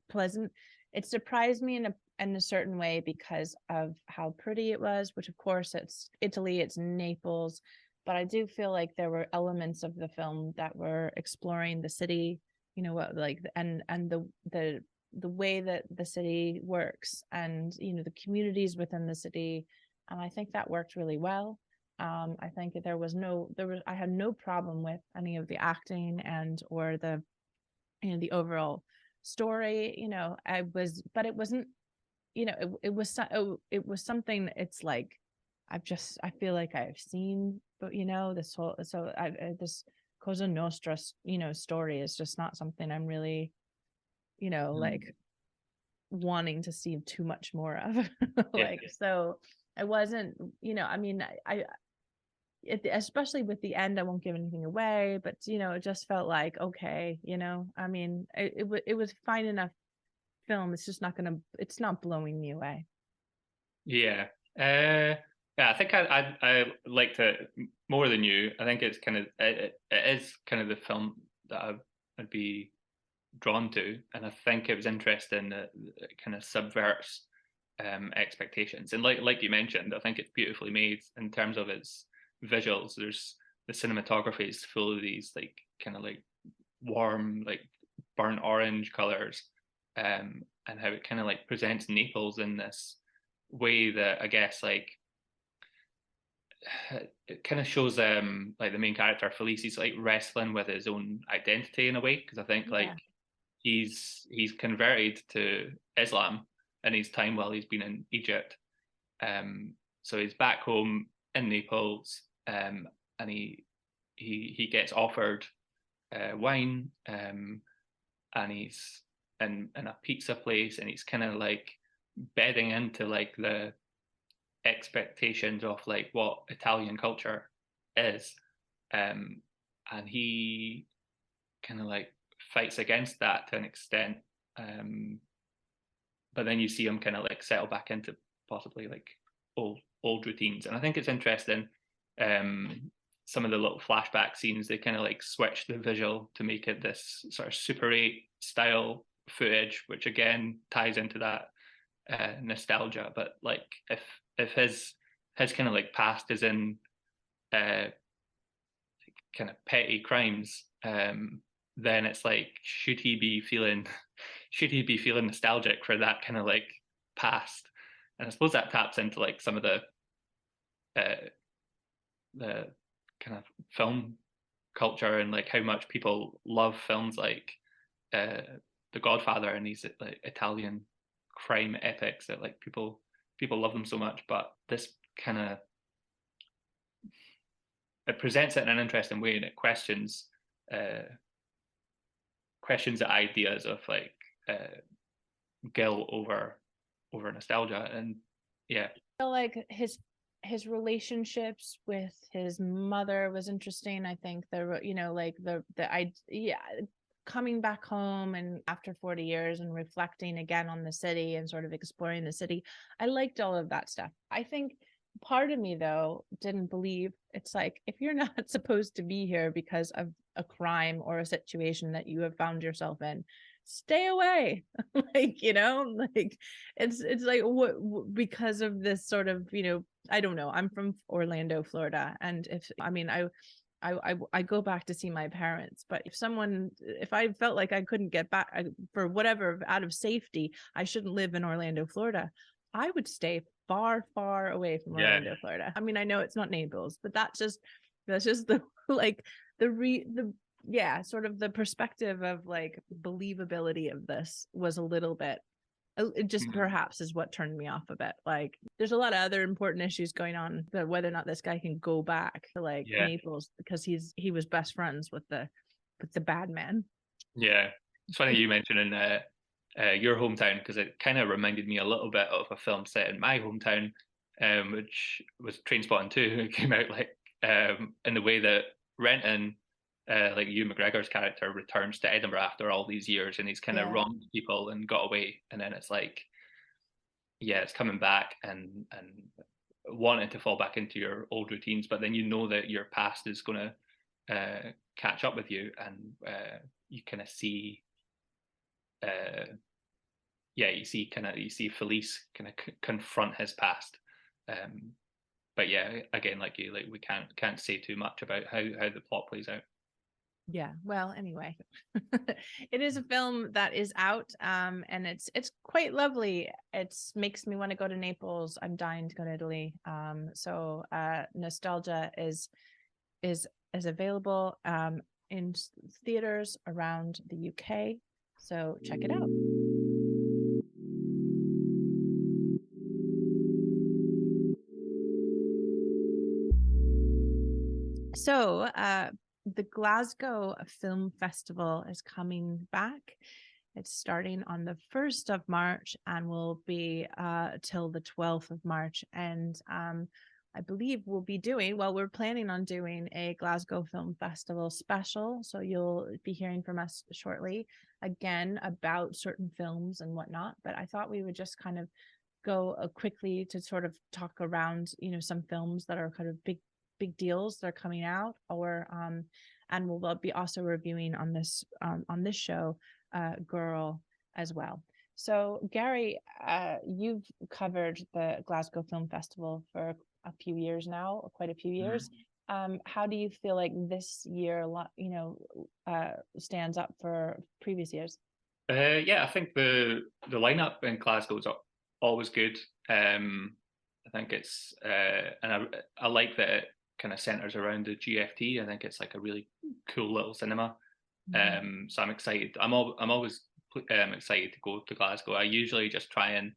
surprised me in a certain way because of how pretty it was, which of course it's Italy, it's Naples, but I do feel like there were elements of the film that were exploring the city, what, like, and the way that the city works, and the communities within the city, and I think that worked really well. I think that I had no problem with any of the acting or the the overall story. But it wasn't, it was something. It's like I feel like I've seen, but this Cosa Nostra story is just not something I'm really like wanting to see too much more of. Like, so I wasn't, I mean, especially with the end, I won't give anything away, but it just felt like, okay, I mean, it was fine enough film. It's just it's not blowing me away. Yeah. Yeah, I think I liked it more than you. I think it's kind of it is kind of the film that I'd be drawn to, and I think it was interesting that it kind of subverts expectations. And like you mentioned, I think it's beautifully made in terms of its visuals. There's the cinematography is full of these like kind of like warm, like burnt orange colors, and how it kind of like presents Naples in this way that I guess like it kind of shows like the main character Felice, he's like wrestling with his own identity in a way, because I think like he's converted to Islam in his time while he's been in Egypt. So he's back home in Naples, and he gets offered wine, and he's in a pizza place, and he's kind of like bedding into like the expectations of like what Italian culture is, and he kind of like fights against that to an extent, but then you see him kind of like settle back into possibly like old routines. And I think it's interesting, some of the little flashback scenes, they kind of like switch the visual to make it this sort of Super 8 style footage, which again ties into that nostalgia. But like if his kind of like past is in kind of petty crimes, then it's like, should he be feeling nostalgic for that kind of like past? And I suppose that taps into like some of the kind of film culture and like how much people love films like The Godfather and these like Italian crime epics that like people love them so much, but this kind of, it presents it in an interesting way, and it questions the ideas of like guilt over nostalgia. And yeah, I feel like his relationships with his mother was interesting. I think coming back home and after 40 years and reflecting again on the city and sort of exploring the city. I liked all of that stuff. I think part of me though didn't believe, it's like, if you're not supposed to be here because of a crime or a situation that you have found yourself in, stay away. Like, it's like what, because of this sort of, I don't know, I'm from Orlando, Florida, and I go back to see my parents, but if I felt like I couldn't get back for whatever, out of safety, I shouldn't live in Orlando, Florida, I would stay far, far away from Orlando, Florida. I mean, I know it's not Naples, but that's just the like sort of the perspective of like believability of this was a little bit, it just perhaps is what turned me off a bit. Like, there's a lot of other important issues going on, but whether or not this guy can go back to like Naples, because he was best friends with the bad man. Yeah, it's funny you mentioning your hometown, because it kind of reminded me a little bit of a film set in my hometown, which was Trainspotting 2. It came out like in the way that Renton, like Ewan McGregor's character, returns to Edinburgh after all these years, and he's kind of wronged people and got away, and then it's like, it's coming back and wanting to fall back into your old routines, but then that your past is going to catch up with you, and you kind of see you see Felice kind of confront his past, but yeah, again, like you, like we can't say too much about how the plot plays out. Yeah, well, anyway, it is a film that is out, and it's quite lovely. It makes me want to go to Naples. I'm dying to go to Italy. So Nostalgia is available in theaters around the UK. So check it out. So the Glasgow Film Festival is coming back. It's starting on the 1st of March and will be till the 12th of March. And I believe we're planning on doing a Glasgow Film Festival special. So you'll be hearing from us shortly again about certain films and whatnot. But I thought we would just kind of go quickly to sort of talk around, some films that are kind of big deals that are coming out, or and we'll be also reviewing on this show Girl as well. So Garry, you've covered the Glasgow Film Festival for a few years now, quite a few years. How do you feel like this year stands up for previous years? I think the lineup in Glasgow is always good. I think it's and I like that it kind of centers around the GFT. I think it's like a really cool little cinema. So I'm excited. I'm always excited to go to Glasgow. I usually just try and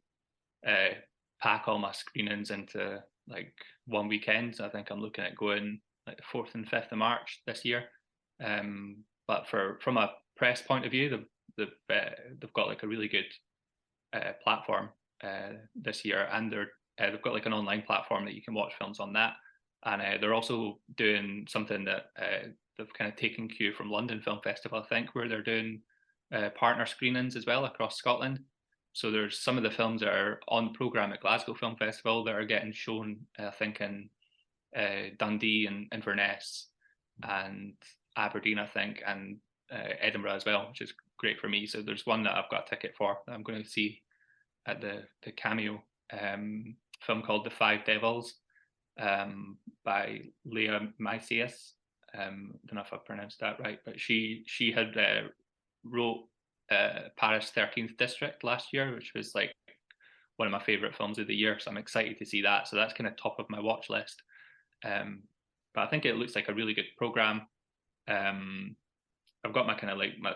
pack all my screenings into like one weekend. So I think I'm looking at going like the 4th and 5th of March this year. But from a press point of view, they've got like a really good platform this year, and they've got like an online platform that you can watch films on that. And they're also doing something that they've kind of taken cue from London Film Festival, I think, where they're doing partner screenings as well across Scotland. So there's some of the films that are on programme at Glasgow Film Festival that are getting shown, I think, in Dundee and Inverness and Aberdeen, I think, and Edinburgh as well, which is great for me. So there's one that I've got a ticket for that I'm going to see at the Cameo, film called The Five Devils, by Leah Macias. Don't know if I pronounced that right, but she had wrote Paris 13th District last year, which was like one of my favorite films of the year. So I'm excited to see that. So that's kind of top of my watch list. But I think it looks like a really good program. I've got my kind of like my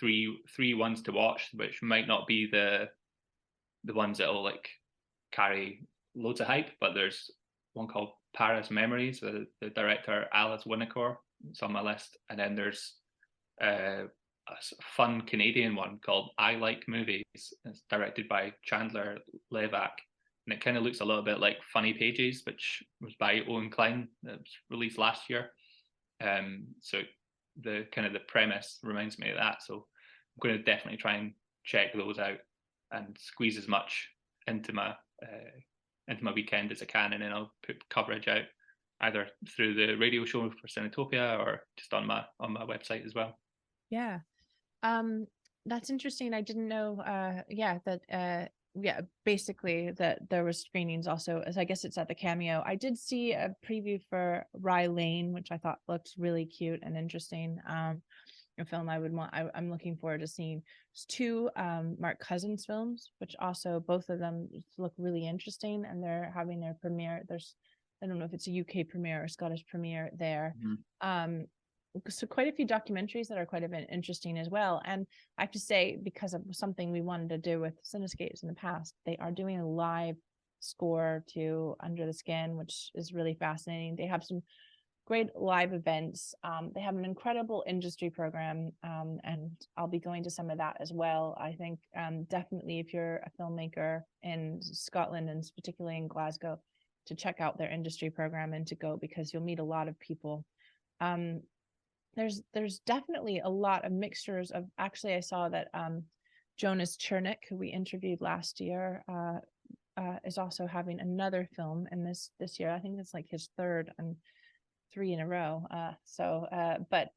three ones to watch, which might not be the ones that'll like carry loads of hype, but there's one called Paris Memories with the director Alice Winocour. It's on my list, and then there's a fun Canadian one called I Like Movies. It's directed by Chandler Levac, and it kind of looks a little bit like Funny Pages, which was by Owen Klein. It was released last year. So the kind of the premise reminds me of that. So I'm going to definitely try and check those out and squeeze as much into my weekend as I can, and then I'll put coverage out either through the radio show for Cinetopia or just on my website as well. Yeah. That's interesting. I didn't know basically that there was screenings also, as I guess it's at the Cameo. I did see a preview for Rye Lane, which I thought looked really cute and interesting. A film I'm looking forward to seeing. There's two Mark Cousins films, which also both of them look really interesting, and they're having their premiere. I don't know if it's a UK premiere or Scottish premiere there. Mm-hmm. So quite a few documentaries that are quite a bit interesting as well. And I have to say, because of something we wanted to do with Cinescapes in the past, they are doing a live score to Under the Skin, which is really fascinating. They have some great live events. They have an incredible industry program, and I'll be going to some of that as well. I think definitely if you're a filmmaker in Scotland, and particularly in Glasgow, to check out their industry program and to go, because you'll meet a lot of people. There's definitely a lot of mixtures of, actually I saw that Jonas Chernick, who we interviewed last year, is also having another film in this year. I think it's like his third and 3 in a row. But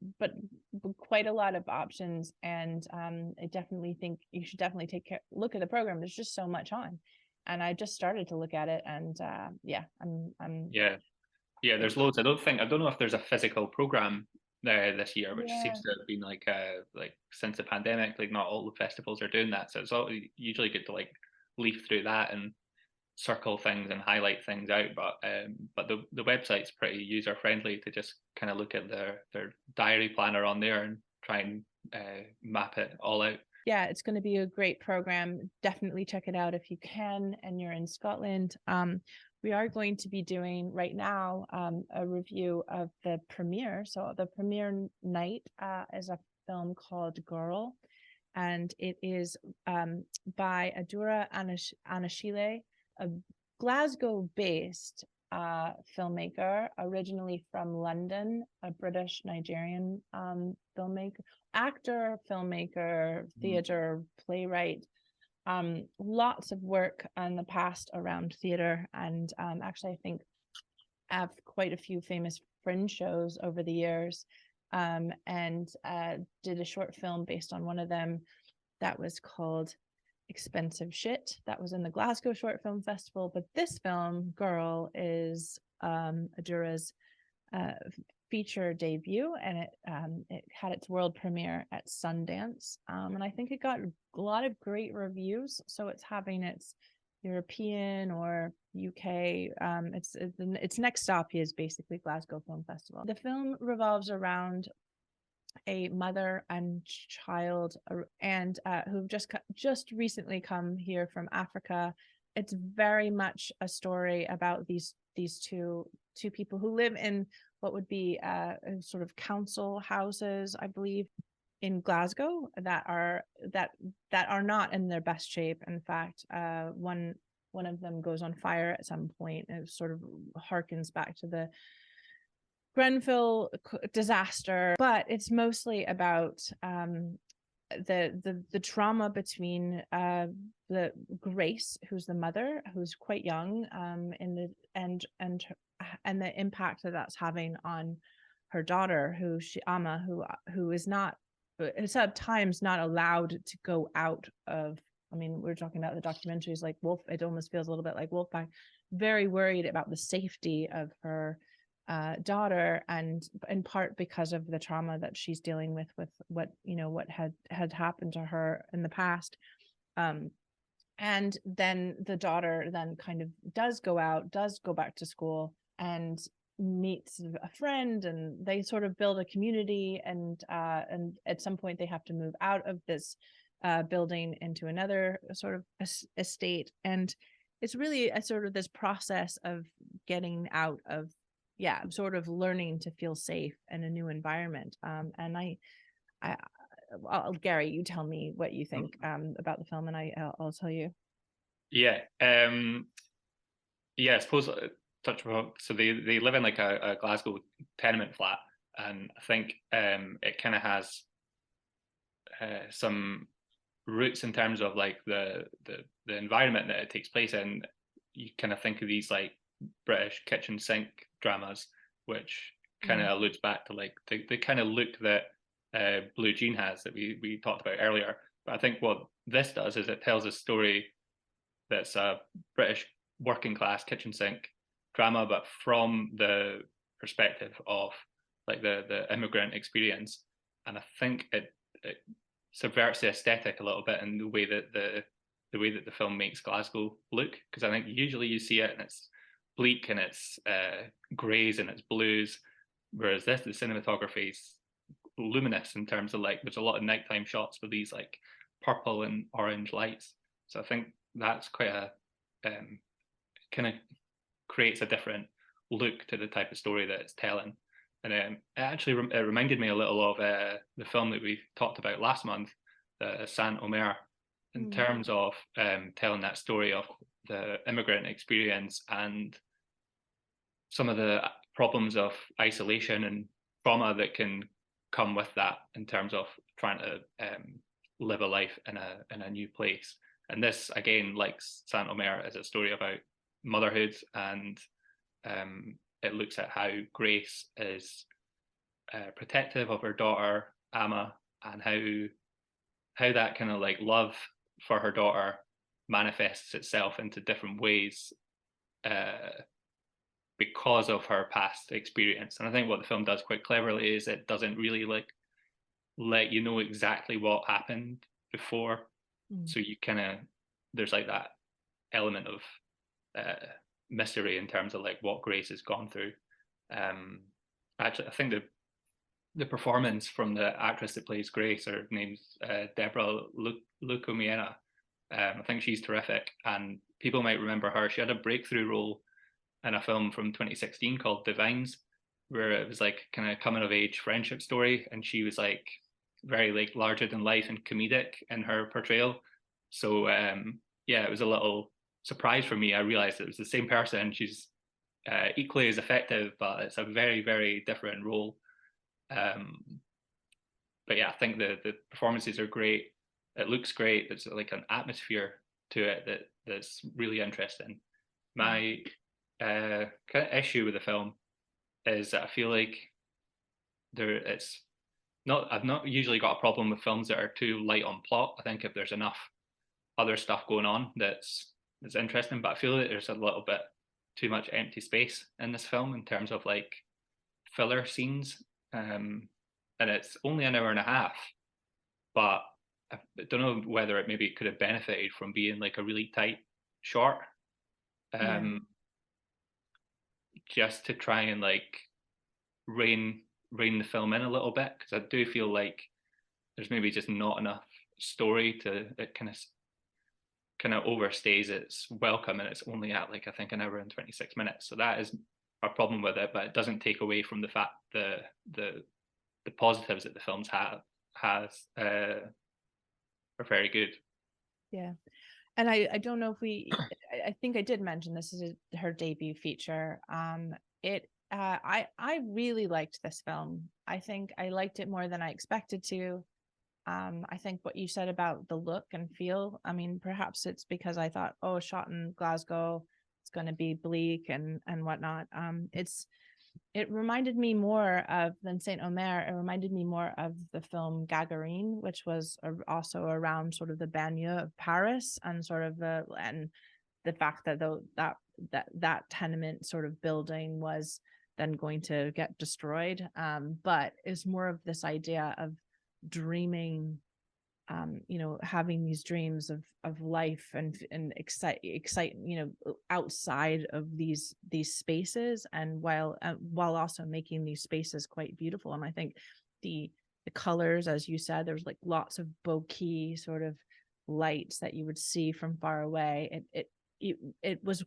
quite a lot of options, and I definitely think you should definitely look at the program. There's just so much on, and I just started to look at it, and there's loads. I don't know if there's a physical program this year, which seems to have been like since the pandemic, like not all the festivals are doing that. So it's usually good to like leaf through that and circle things and highlight things out. But the website's pretty user friendly to just kind of look at their diary planner on there and try and map it all out. Yeah, it's going to be a great program. Definitely check it out if you can and you're in Scotland. We are going to be doing right now a review of the premiere. So the premiere night is a film called Girl, and it is by Adura Anashile, a Glasgow-based filmmaker, originally from London, a British-Nigerian filmmaker, actor, filmmaker, theater, playwright. Lots of work in the past around theater, and actually I think have quite a few famous fringe shows over the years, and did a short film based on one of them that was called Expensive Shit. That was in the Glasgow Short Film Festival. But this film, Girl, is Adura's feature debut, and it had its world premiere at Sundance, and I think it got a lot of great reviews. So it's having its European or UK. Its next stop is basically Glasgow Film Festival. The film revolves around a mother and child, and who've just recently come here from Africa. It's very much a story about these two people who live in what would be sort of council houses, I believe, in Glasgow that are not in their best shape. In fact, one of them goes on fire at some point, and it sort of harkens back to the Grenfell disaster. But it's mostly about the trauma between the Grace, who's the mother, who's quite young, and the impact that's having on her daughter, who is not, it's at times not allowed to go out of. I mean, we're talking about the documentaries like Wolf. It almost feels a little bit like Wolfpack. Very worried about the safety of her daughter, and in part because of the trauma that she's dealing with what had happened to her in the past. And then the daughter then kind of does go back to school, and meets a friend, and they sort of build a community, and at some point they have to move out of this building into another sort of estate, and it's really a sort of this process of getting out of, sort of learning to feel safe in a new environment. And I Gary, you tell me what you think about the film, and I'll tell you. Yeah. I suppose touch upon, so they live in like a Glasgow tenement flat, and I think it kind of has some roots in terms of like the environment that it takes place in. You kind of think of these like British kitchen sink dramas, which kind of alludes back to like the kind of look that Blue Jean has that we talked about earlier. But I think what this does is it tells a story that's a British working class kitchen sink drama, but from the perspective of like the immigrant experience. And I think it subverts the aesthetic a little bit in the way that the film makes Glasgow look, because I think usually you see it and it's bleak and it's greys and it's blues, whereas the cinematography is luminous in terms of like there's a lot of nighttime shots with these like purple and orange lights. So I think that's quite a kind of creates a different look to the type of story that it's telling. And it actually it reminded me a little of the film that we talked about last month, Saint-Omer, in terms of telling that story of the immigrant experience and some of the problems of isolation and trauma that can come with that in terms of trying to live a life in a new place. And this, again, like Saint-Omer, is a story about motherhood, and it looks at how Grace is protective of her daughter Amma, and how that kind of like love for her daughter manifests itself into different ways because of her past experience. And I think what the film does quite cleverly is it doesn't really like let you know exactly what happened before. So you kind of, there's like that element of mystery in terms of like what Grace has gone through. Actually, I think the performance from the actress that plays Grace, her name's Deborah Lucomiena. I think she's terrific, and people might remember her. She had a breakthrough role in a film from 2016 called Divines, where it was like kind of coming of age friendship story, and she was like very like larger than life and comedic in her portrayal. So it was a little surprise for me. I realized it was the same person. She's equally as effective, but it's a very, very different role. But yeah, I think the performances are great. It looks great. There's like an atmosphere to it that's really interesting. My kind of issue with the film is that I feel like I've not usually got a problem with films that are too light on plot. I think if there's enough other stuff going on that's interesting, but I feel like there's a little bit too much empty space in this film in terms of like filler scenes. And it's only an hour and a half, but I don't know whether it maybe could have benefited from being like a really tight short, just to try and like rein the film in a little bit, because I do feel like there's maybe just not enough story to it kind of overstays its welcome, and it's only at like I think an hour and 26 minutes. So that is a problem with it, but it doesn't take away from the fact the positives that the films has are very good. Yeah. And I don't know if I think I did mention this is her debut feature. I really liked this film. I think I liked it more than I expected to. I think what you said about the look and feel, I mean, perhaps it's because I thought, oh, shot in Glasgow, it's going to be bleak and whatnot. It reminded me more of than Saint-Omer. It reminded me more of the film Gagarine, which was also around sort of the banlieue of Paris, and sort of the fact that that tenement sort of building was then going to get destroyed. But it's more of this idea of dreaming you know, having these dreams of life and excite, you know, outside of these spaces, and while also making these spaces quite beautiful. And I think the colors, as you said, there was like lots of bokeh sort of lights that you would see from far away. It was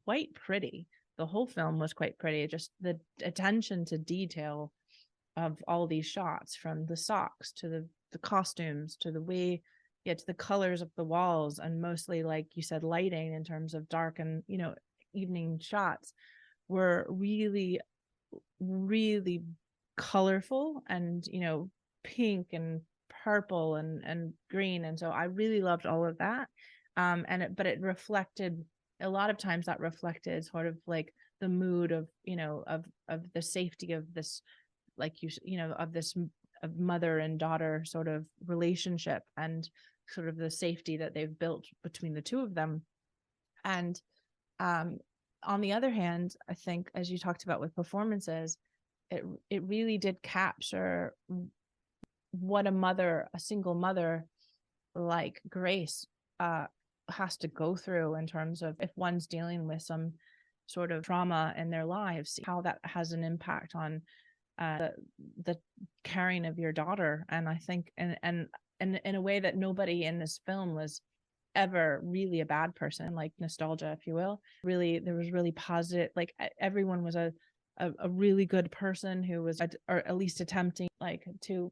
quite pretty. The whole film was quite pretty. Just the attention to detail of all these shots, from the socks to the costumes to the way, yeah, to the colors of the walls, and mostly, like you said, lighting in terms of dark and, you know, evening shots, were really, really colorful, and, you know, pink and purple and green. And so I really loved all of that. But it reflected, a lot of times that reflected sort of like the mood of, you know, of the safety of this, like you know, of this, of mother and daughter sort of relationship, and sort of the safety that they've built between the two of them. And on the other hand, I think, as you talked about with performances, it really did capture what a single mother like Grace has to go through, in terms of, if one's dealing with some sort of trauma in their lives, how that has an impact on the caring of your daughter. And I think, and in a way that nobody in this film was ever really a bad person, like nostalgia, if you will. Really, there was really positive, like everyone was a really good person who was, or at least attempting, like to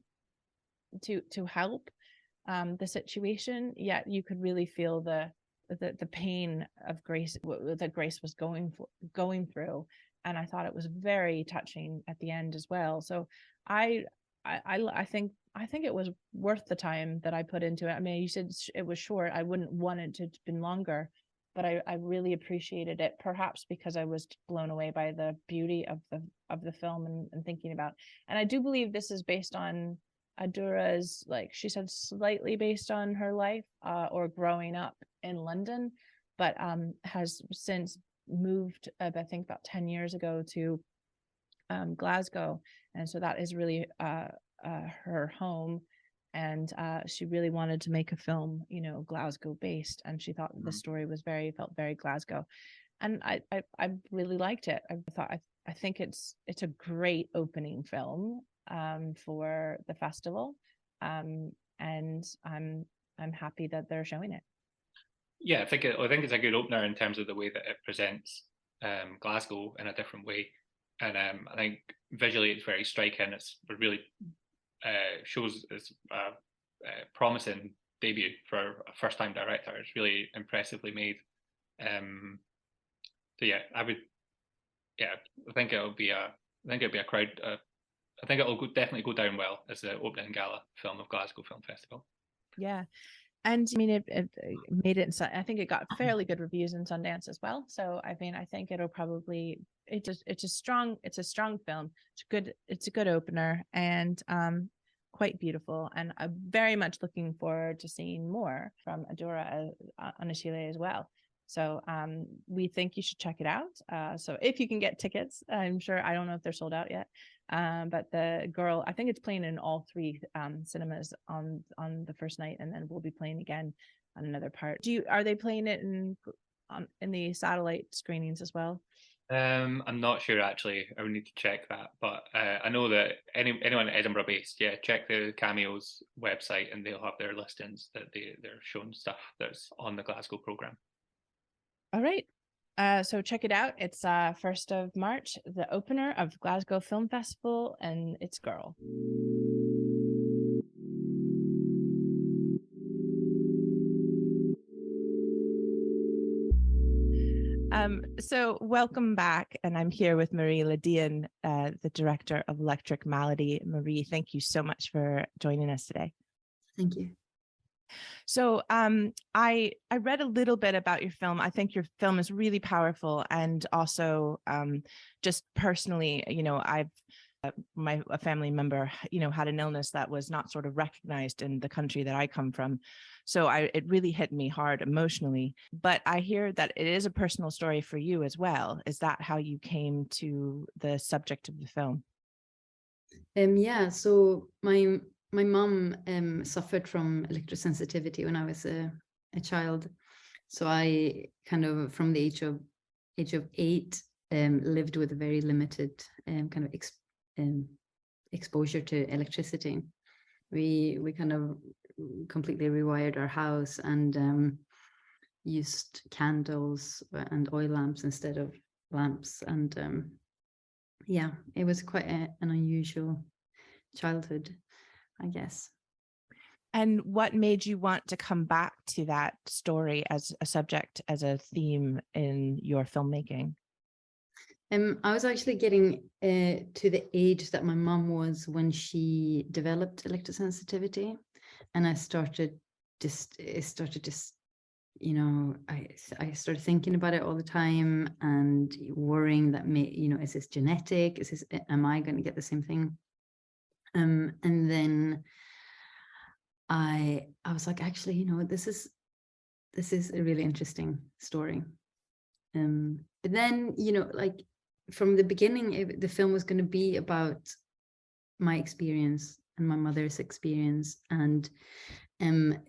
help the situation. Yet you could really feel the pain of Grace, that Grace was going through. And I thought it was very touching at the end as well. So I think it was worth the time that I put into it. I mean, you said it was short. I wouldn't want it to have been longer, but I really appreciated it, perhaps because I was blown away by the beauty of the film, and thinking about. And I do believe this is based on Adura's, like she said, slightly based on her life or growing up in London, but has since moved, I think about 10 years ago, to Glasgow. And so that is really her home. And she really wanted to make a film, you know, Glasgow based. And she thought the story was felt very Glasgow. And I really liked it. I think it's a great opening film for the festival. And I'm happy that they're showing it. Yeah, I think it's a good opener in terms of the way that it presents Glasgow in a different way, and I think visually it's very striking. It's really shows it's a promising debut for a first-time director. It's really impressively made. So yeah, I think it'll be a crowd. I think it'll definitely go down well as the opening gala film of Glasgow Film Festival. Yeah. And I mean, it made it. I think it got fairly good reviews in Sundance as well. So I mean, I think it'll probably, it's a strong film. It's a good opener, and quite beautiful. And I'm very much looking forward to seeing more from Adura Anashile as well. So we think you should check it out. So if you can get tickets, I'm sure, I don't know if they're sold out yet. But the girl, I think it's playing in all three cinemas on the first night, and then we'll be playing again on another part. Are they playing it in the satellite screenings as well? I'm not sure actually. I would need to check that, but I know that anyone Edinburgh based, yeah, check the Cameo's website and they'll have their listings that they're showing stuff that's on the Glasgow programme. All right. So check it out. It's 1st of March, the opener of Glasgow Film Festival, and it's Girl. So welcome back, and I'm here with Marie LIDEN, the director of Electric Malady. Marie, thank you so much for joining us today. Thank you. So I read a little bit about your film. I think your film is really powerful, and also just personally, you know, a family member, you know, had an illness that was not sort of recognized in the country that I come from. So it really hit me hard emotionally. But I hear that it is a personal story for you as well. Is that how you came to the subject of the film? Yeah, so my my mom suffered from electrosensitivity when I was a child. So I kind of, from the age of 8, lived with a very limited kind of exposure to electricity. We kind of completely rewired our house and used candles and oil lamps instead of lamps. And yeah, it was quite an unusual childhood, I guess. And what made you want to come back to that story as a subject, as a theme in your filmmaking? I was actually getting to the age that my mom was when she developed electrosensitivity, and I started just, you know, I started thinking about it all the time and worrying that, you know, is this genetic? Am I going to get the same thing? And then I was like, actually, you know, this is a really interesting story. But then, you know, like from the beginning, the film was going to be about my experience and my mother's experience, and I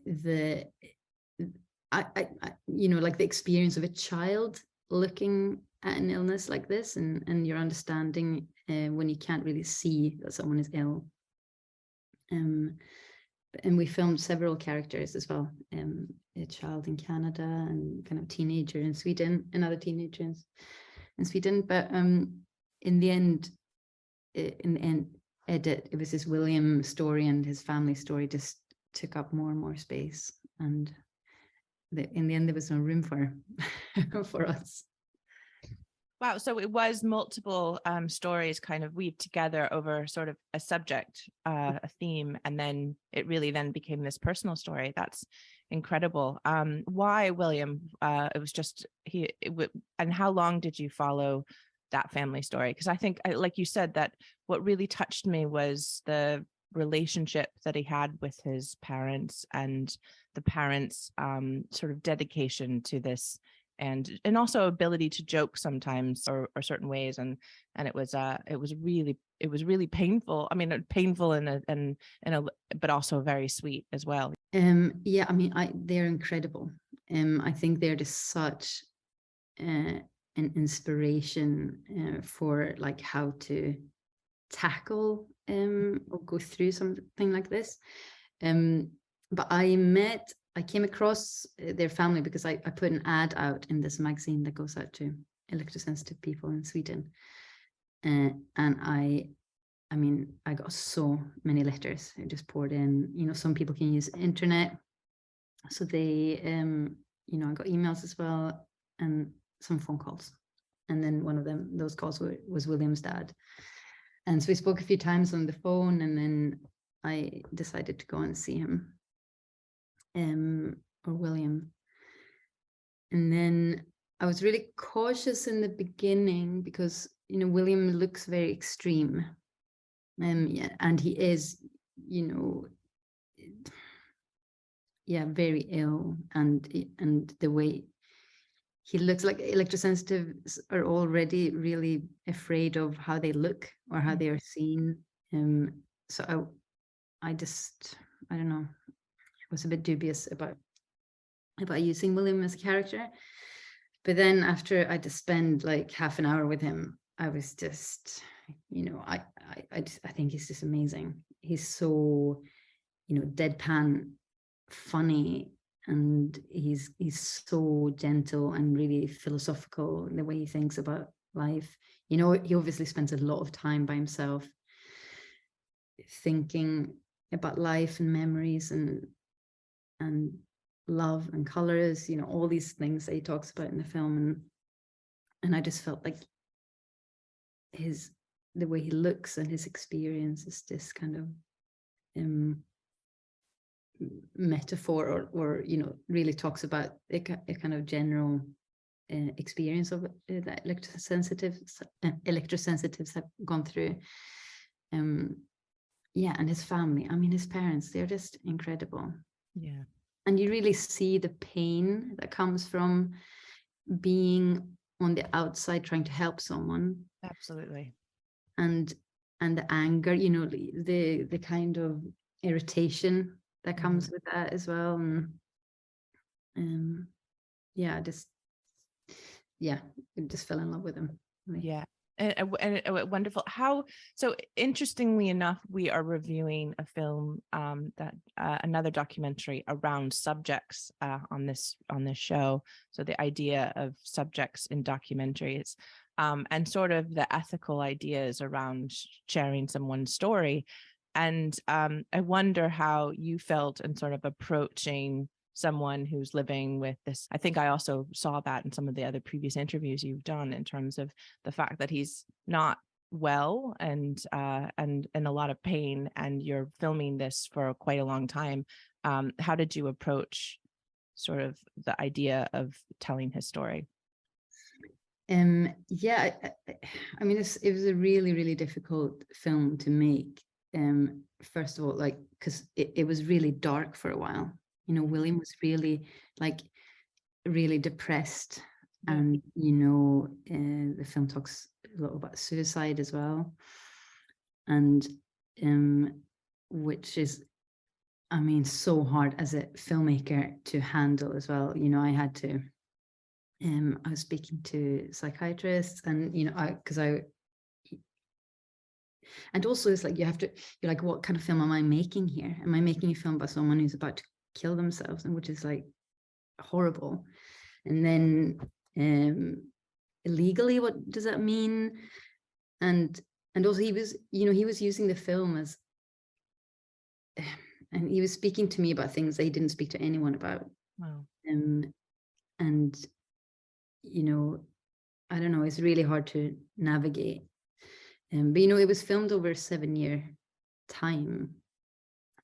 you know, like the experience of a child looking at an illness like this, and your understanding when you can't really see that someone is ill. And we filmed several characters as well, a child in Canada and kind of teenager in Sweden, another teenager in Sweden. But in the end, edit, it was this William story, and his family story just took up more and more space. And in the end, there was no room for us. Wow. So it was multiple stories kind of weaved together over sort of a subject, a theme, and then it really then became this personal story. That's incredible. Why William? It was just and how long did you follow that family story? Because I think, like you said, that what really touched me was the relationship that he had with his parents, and the parents' sort of dedication to this, and also ability to joke sometimes or certain ways, and it was really painful. I mean, painful in a but also very sweet as well. Yeah, I mean, they're incredible. I think they're just such an inspiration for like how to tackle or go through something like this. But I came across their family because I put an ad out in this magazine that goes out to electrosensitive people in Sweden. And I mean, I got so many letters. It just poured in. You know, some people can use internet. So they, you know, I got emails as well and some phone calls. And then one of those calls was William's dad. And so we spoke a few times on the phone, and then I decided to go and see him. Or William. And then I was really cautious in the beginning because, you know, William looks very extreme. Yeah, and he is, you know, yeah, very ill, and the way he looks, like electrosensitives are already really afraid of how they look or how they are seen. So I don't know, was a bit dubious about using William as a character. But then after I just spend like half an hour with him, I was just, you know, I think he's just amazing. He's so, you know, deadpan funny, and he's so gentle and really philosophical in the way he thinks about life. You know, he obviously spends a lot of time by himself thinking about life and memories and love and colors, you know, all these things that he talks about in the film. And I just felt like the way he looks and his experience is this kind of metaphor, or you know, really talks about a kind of general experience of that electrosensitives have gone through. Yeah, and his family, I mean, his parents, they're just incredible. Yeah. And you really see the pain that comes from being on the outside trying to help someone. Absolutely. And the anger, you know, the kind of irritation that comes with that as well. And yeah, I just fell in love with him. Really. Yeah. And wonderful. How, so interestingly enough, we are reviewing a film that another documentary around subjects on this show. So the idea of subjects in documentaries and sort of the ethical ideas around sharing someone's story. And I wonder how you felt in sort of approaching someone who's living with this. I think I also saw that in some of the other previous interviews you've done, in terms of the fact that he's not well and in a lot of pain, and you're filming this for quite a long time. How did you approach sort of the idea of telling his story? Yeah, I mean, it was a really, really difficult film to make. First of all, like, because it was really dark for a while. You know, William was really really depressed. Yeah. And, you know, the film talks a lot about suicide as well. And which is, I mean, so hard as a filmmaker to handle as well. You know, I had to, I was speaking to psychiatrists, and, you know, and also it's like, you're like, what kind of film am I making here? Am I making a film about someone who's about to kill themselves, and which is like horrible? And then legally, what does that mean? And also he was using the film as, and he was speaking to me about things that he didn't speak to anyone about. Wow. And you know, I don't know, it's really hard to navigate. But, you know, it was filmed over a 7-year time,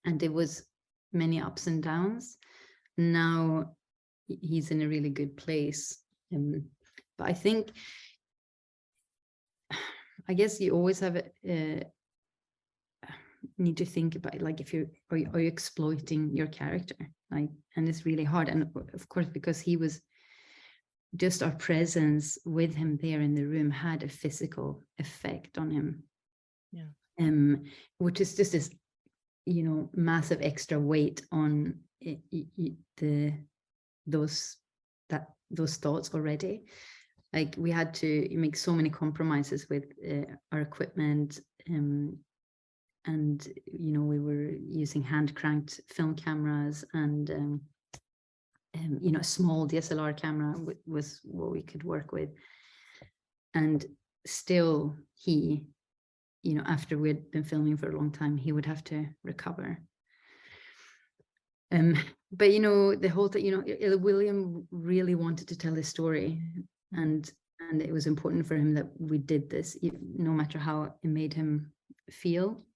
and it was many ups and downs. Now he's in a really good place. But I think, I guess you always have need to think about, like, if are you exploiting your character, like, and it's really hard. And of course, because he was, just our presence with him there in the room had a physical effect on him. Yeah. Which is just this, you know, massive extra weight on those thoughts already. Like, we had to make so many compromises with our equipment, and, you know, we were using hand cranked film cameras, and you know, a small DSLR camera was what we could work with. And still, he, you know, after we'd been filming for a long time, he would have to recover. But, you know, the whole thing, you know, William really wanted to tell his story, and it was important for him that we did this, no matter how it made him feel.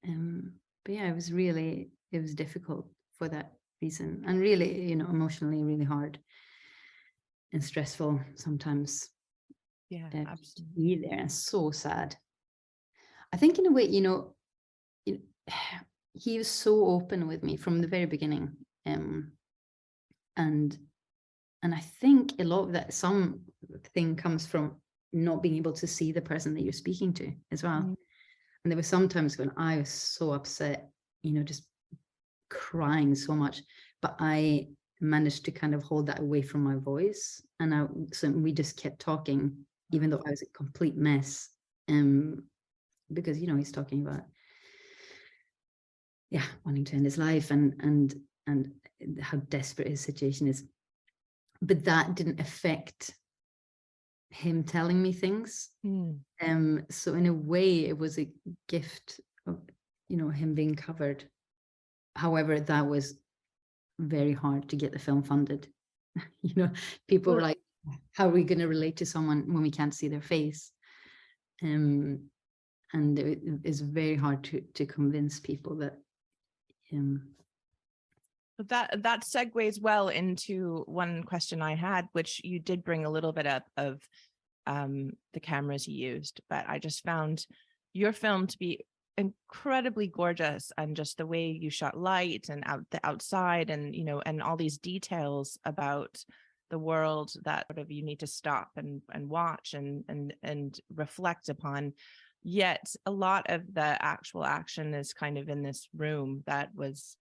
But yeah, it was difficult for that reason, and really, you know, emotionally really hard and stressful sometimes. Yeah, absolutely. To be there, and so sad. I think, in a way, you know, he was so open with me from the very beginning, and I think a lot of that, something comes from not being able to see the person that you're speaking to as well. And there were some times when I was so upset, you know, just crying so much, but I managed to kind of hold that away from my voice, and so we just kept talking, even though I was a complete mess, because, you know, he's talking about, yeah, wanting to end his life, and how desperate his situation is. But that didn't affect him telling me things. So in a way, it was a gift of, you know, him being covered. However, that was very hard to get the film funded. You know, people were like, how are we going to relate to someone when we can't see their face? And it is very hard to convince people that. But that segues well into one question I had, which you did bring a little bit up of the cameras you used, but I just found your film to be incredibly gorgeous, and just the way you shot light and the outside, and, you know, and all these details about the world that sort of you need to stop and watch and reflect upon. yet a lot of the actual action is kind of in this room that was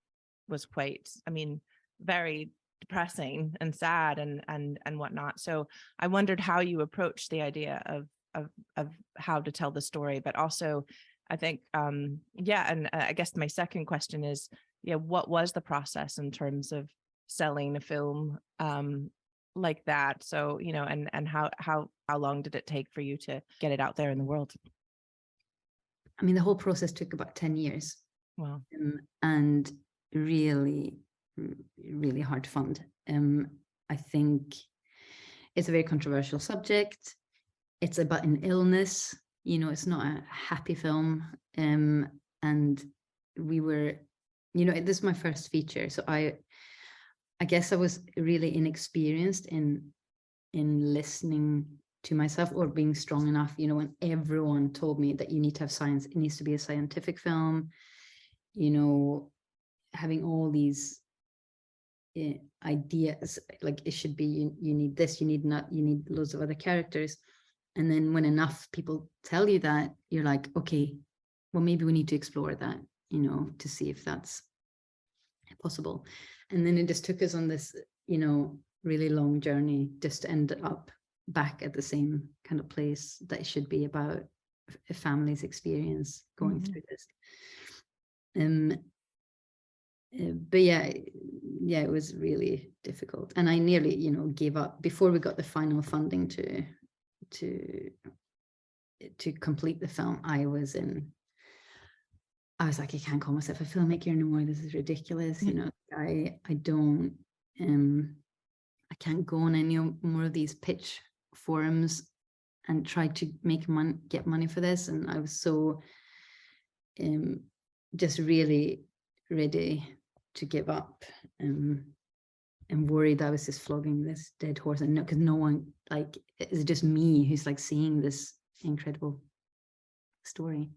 quite, I mean, very depressing and sad and whatnot. So I wondered how you approached the idea of how to tell the story, but also I think and I guess my second question is, what was the process in terms of selling a film like that? So, and how long did it take for you to get it out there in the world? I mean, the whole process took about 10 years. Wow. And really, really hard to fund. I think it's a very controversial subject. It's about an illness, it's not a happy film. And we were, this is my first feature. So I guess I was really inexperienced in listening to myself or being strong enough, when everyone told me that you need to have science, it needs to be a scientific film, having all these ideas, like it should be, you need this, you need loads of other characters. And then when enough people tell you that, you're like, okay, well, maybe we need to explore that, to see if that's possible. And then it just took us on this, really long journey just to end up back at the same kind of place that it should be about a family's experience going through this. But yeah, it was really difficult, and I nearly, gave up before we got the final funding to complete the film. I was like, I can't call myself a filmmaker anymore. This is ridiculous. I don't, I can't go on any more of these pitch forums and try to get money for this. And I was so just really ready to give up, and worried I was just flogging this dead horse, and because no one, like, it's just me who's like seeing this incredible story.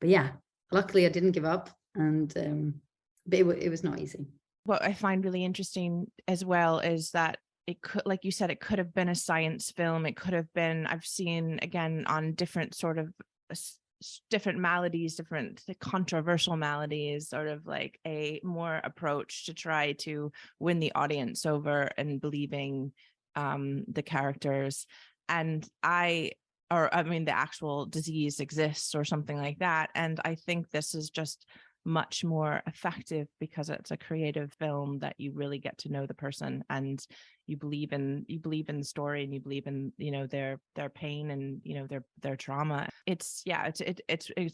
But yeah, luckily I didn't give up, and but it was not easy. What I find really interesting as well is that it could, like you said, it could have been a science film. It could have been, I've seen again on different sort of different maladies, different controversial maladies, sort of like a more approach to try to win the audience over and believing the characters. And the actual disease exists or something like that. And I think this is just much more effective because it's a creative film that you really get to know the person, and you believe in the story, and you believe in their pain and their trauma. It's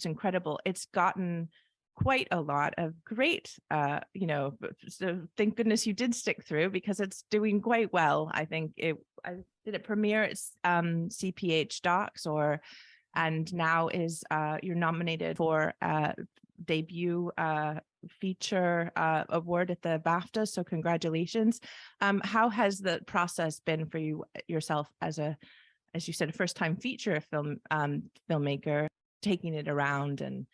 incredible. It's gotten quite a lot of great so thank goodness you did stick through, because it's doing quite well. I think did it premiere at CPH Docs, and now is you're nominated for debut feature award at the BAFTA, so congratulations. How has the process been for yourself as you said, a first-time feature film filmmaker, taking it around and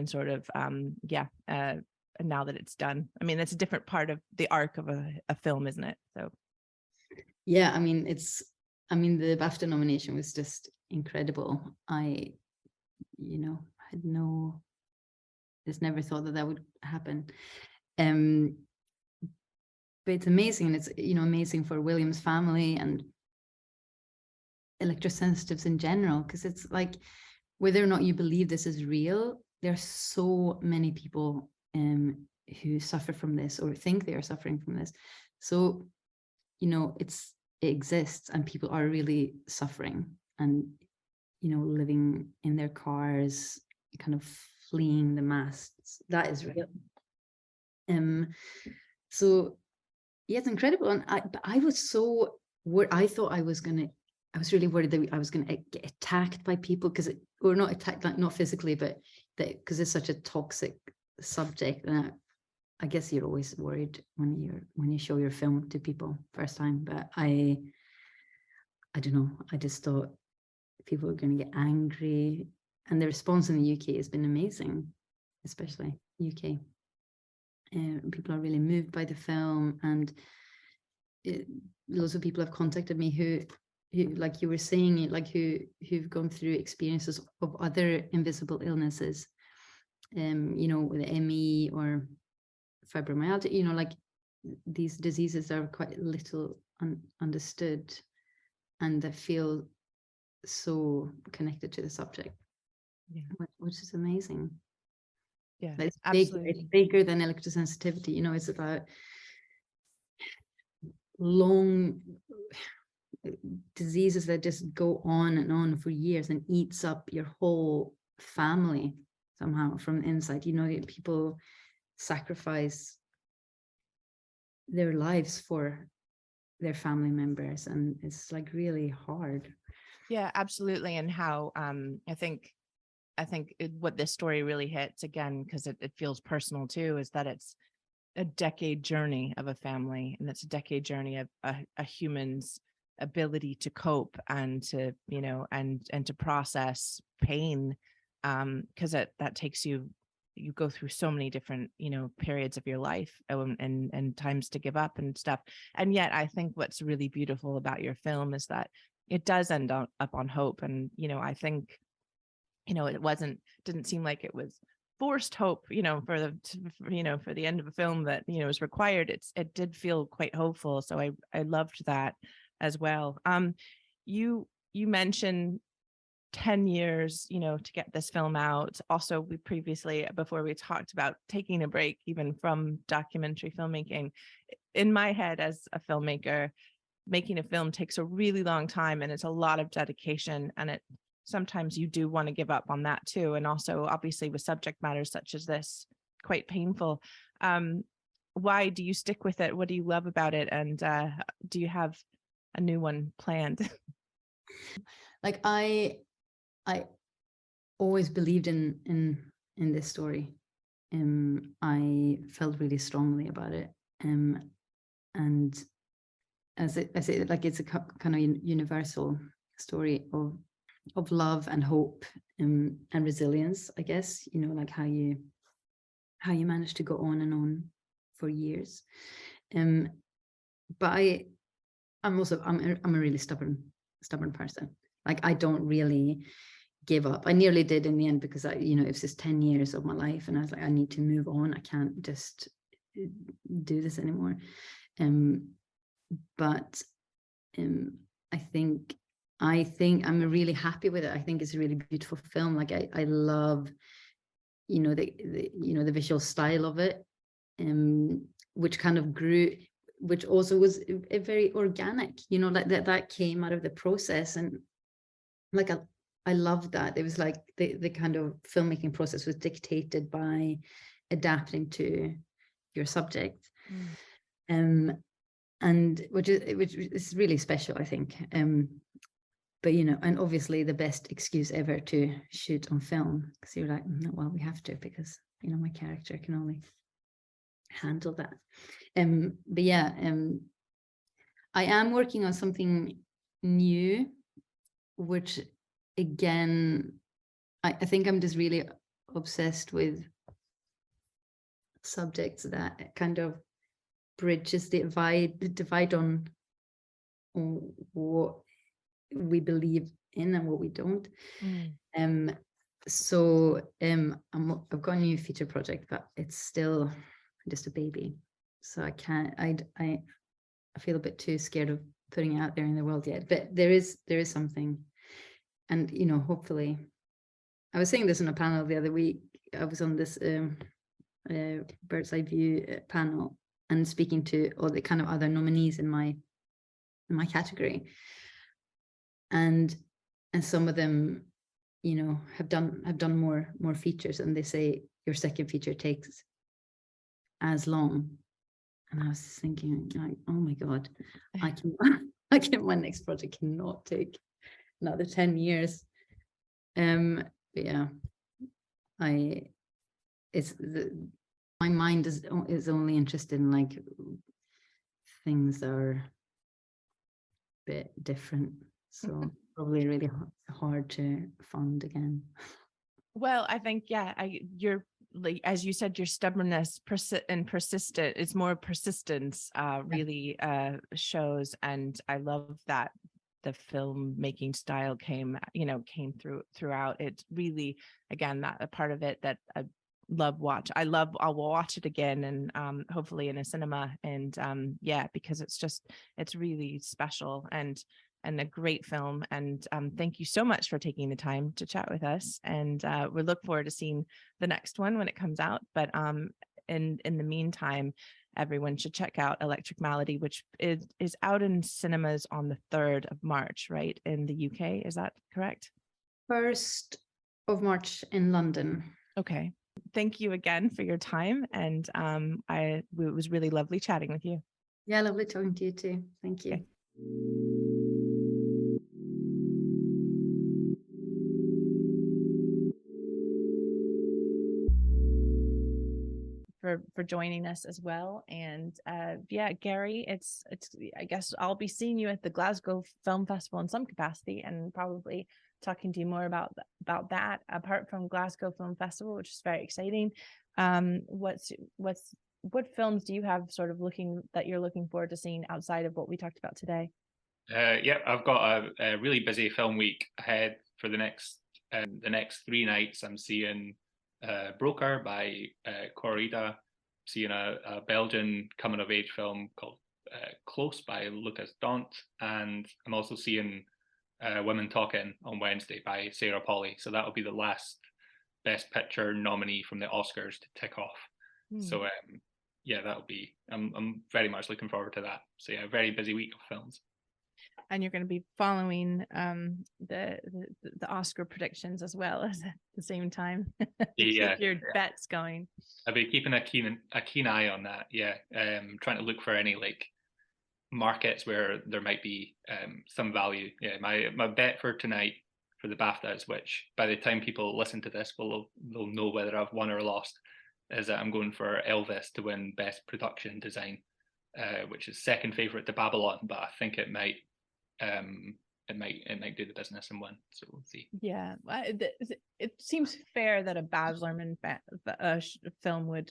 sort of now that it's done? I mean, that's a different part of the arc of a film, isn't it? So yeah, I mean, the BAFTA nomination was just incredible. I had just never thought that would happen. But it's amazing, and it's amazing for William's family and electrosensitives in general, because it's like, whether or not you believe this is real, there are so many people who suffer from this or think they are suffering from this. So it exists, and people are really suffering and living in their cars, kind of fleeing the masts. That is real. So yeah, it's incredible. And I was so worried. I was really worried that I was gonna get attacked by people, or not attacked, like not physically, but because it's such a toxic subject. And I guess you're always worried when you show your film to people first time. But I don't know. I just thought people were going to get angry, and the response in the UK has been amazing, especially UK. People are really moved by the film, and lots of people have contacted me who like you were saying, like who've gone through experiences of other invisible illnesses, you know, with ME or fibromyalgia, you know, like these diseases are quite little understood, and that feel so connected to the subject, which is amazing. Yeah, Like it's absolutely. it's bigger than electrosensitivity, you know. It's about long diseases that just go on and on for years and eats up your whole family somehow from the inside. You know, people sacrifice their lives for their family members, and it's like really hard. Yeah, absolutely. And how I think what this story really hits again, because it feels personal too, is that it's a decade journey of a family, and it's a decade journey of a human's ability to cope and to, you know, and to process pain, because that takes you go through so many different, you know, periods of your life, and times to give up and stuff. And yet I think what's really beautiful about your film is that it does end up on hope. And, you know, I think, you know, it didn't seem like it was forced hope, you know, for the end of a film that, you know, is required. It did feel quite hopeful. So I loved that as well. You mentioned 10 years, you know, to get this film out. Also, before we talked about taking a break even from documentary filmmaking. In my head as a filmmaker, making a film takes a really long time, and it's a lot of dedication, and sometimes you do want to give up on that too. And also obviously with subject matters such as this, quite painful. Why do you stick with it? What do you love about it? And do you have a new one planned? Like I always believed in this story. I felt really strongly about it. And as I say, like it's a kind of universal story of love and hope, and resilience, I guess, you know, like how you manage to go on and on for years. But I'm a really stubborn person. Like I don't really give up. I nearly did in the end, because it was just 10 years of my life, and I was like, I need to move on. I can't just do this anymore. But I think I'm really happy with it. I think it's a really beautiful film. Like I love, you know, the visual style of it, which kind of grew, which also was a very organic, you know, like that came out of the process. And like I love that. It was like the kind of filmmaking process was dictated by adapting to your subject. And which is really special, I think. But you know, and obviously the best excuse ever to shoot on film, because you're like, well, we have to, because you know my character can only handle that. But yeah, I am working on something new, which again, I think I'm just really obsessed with subjects that kind of bridges the divide on what we believe in and what we don't. So I've got a new feature project, but it's still just a baby, so I feel a bit too scared of putting it out there in the world yet. But there is something, and you know, hopefully, I was saying this on a panel the other week. I was on this bird's eye view panel and speaking to all the kind of other nominees in my category, and some of them, you know, have done more features, and they say your second feature takes as long. And I was thinking, like, oh my god, I can my next project cannot take another 10 years. But yeah, my mind is only interested in like things that are a bit different, so probably really hard to fund again. Well, I think, yeah, you're, like, as you said, your stubbornness and persistent, it's more persistence really shows. And I love that the filmmaking style came throughout. It's really, again, that a part of it that I will watch it again, and hopefully in a cinema, and because it's really special and a great film. And thank you so much for taking the time to chat with us, and we look forward to seeing the next one when it comes out. But in the meantime, everyone should check out Electric Malady, which is out in cinemas on the 3rd of March, right, in the UK. Is that correct? 1st of March in London. Okay. Thank you again for your time, and it was really lovely chatting with you. Yeah, lovely talking to you too. Thank you. Okay. For joining us as well. And Garry, it's I guess I'll be seeing you at the Glasgow Film Festival in some capacity, and probably talking to you more about that, apart from Glasgow Film Festival, which is very exciting. What films do you have sort of you're looking forward to seeing outside of what we talked about today? I've got a really busy film week ahead for the next 3 nights. I'm seeing Broker by Corrida, seeing a Belgian coming of age film called Close by Lucas Dont, and I'm also seeing Women Talking on Wednesday by Sarah Polley. So that'll be the last Best Picture nominee from the Oscars to tick off. So that'll be, I'm very much looking forward to that. So a very busy week of films. And you're going to be following the Oscar predictions as well as at the same time. Keep your bets going. I'll be keeping a keen eye on that. Trying to look for any markets where there might be some value. My bet for tonight for the BAFTAs, which by the time people listen to this they'll know whether I've won or lost, is that I'm going for Elvis to win Best Production Design, which is second favorite to Babylon, but I think it might do the business and win. So we'll see. Yeah, it seems fair that a Baz Luhrmann film would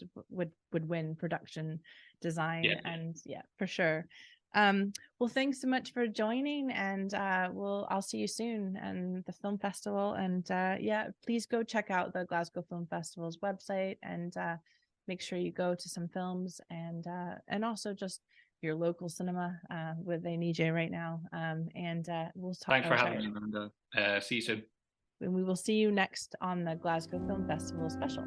win production design, and for sure. Well, thanks so much for joining, and I'll see you soon and the film festival. And please go check out the Glasgow Film Festival's website, and make sure you go to some films, and also just your local cinema where they need you right now. And we'll talk. Thanks for having me, Amanda. See you soon. And we will see you next on the Glasgow Film Festival special.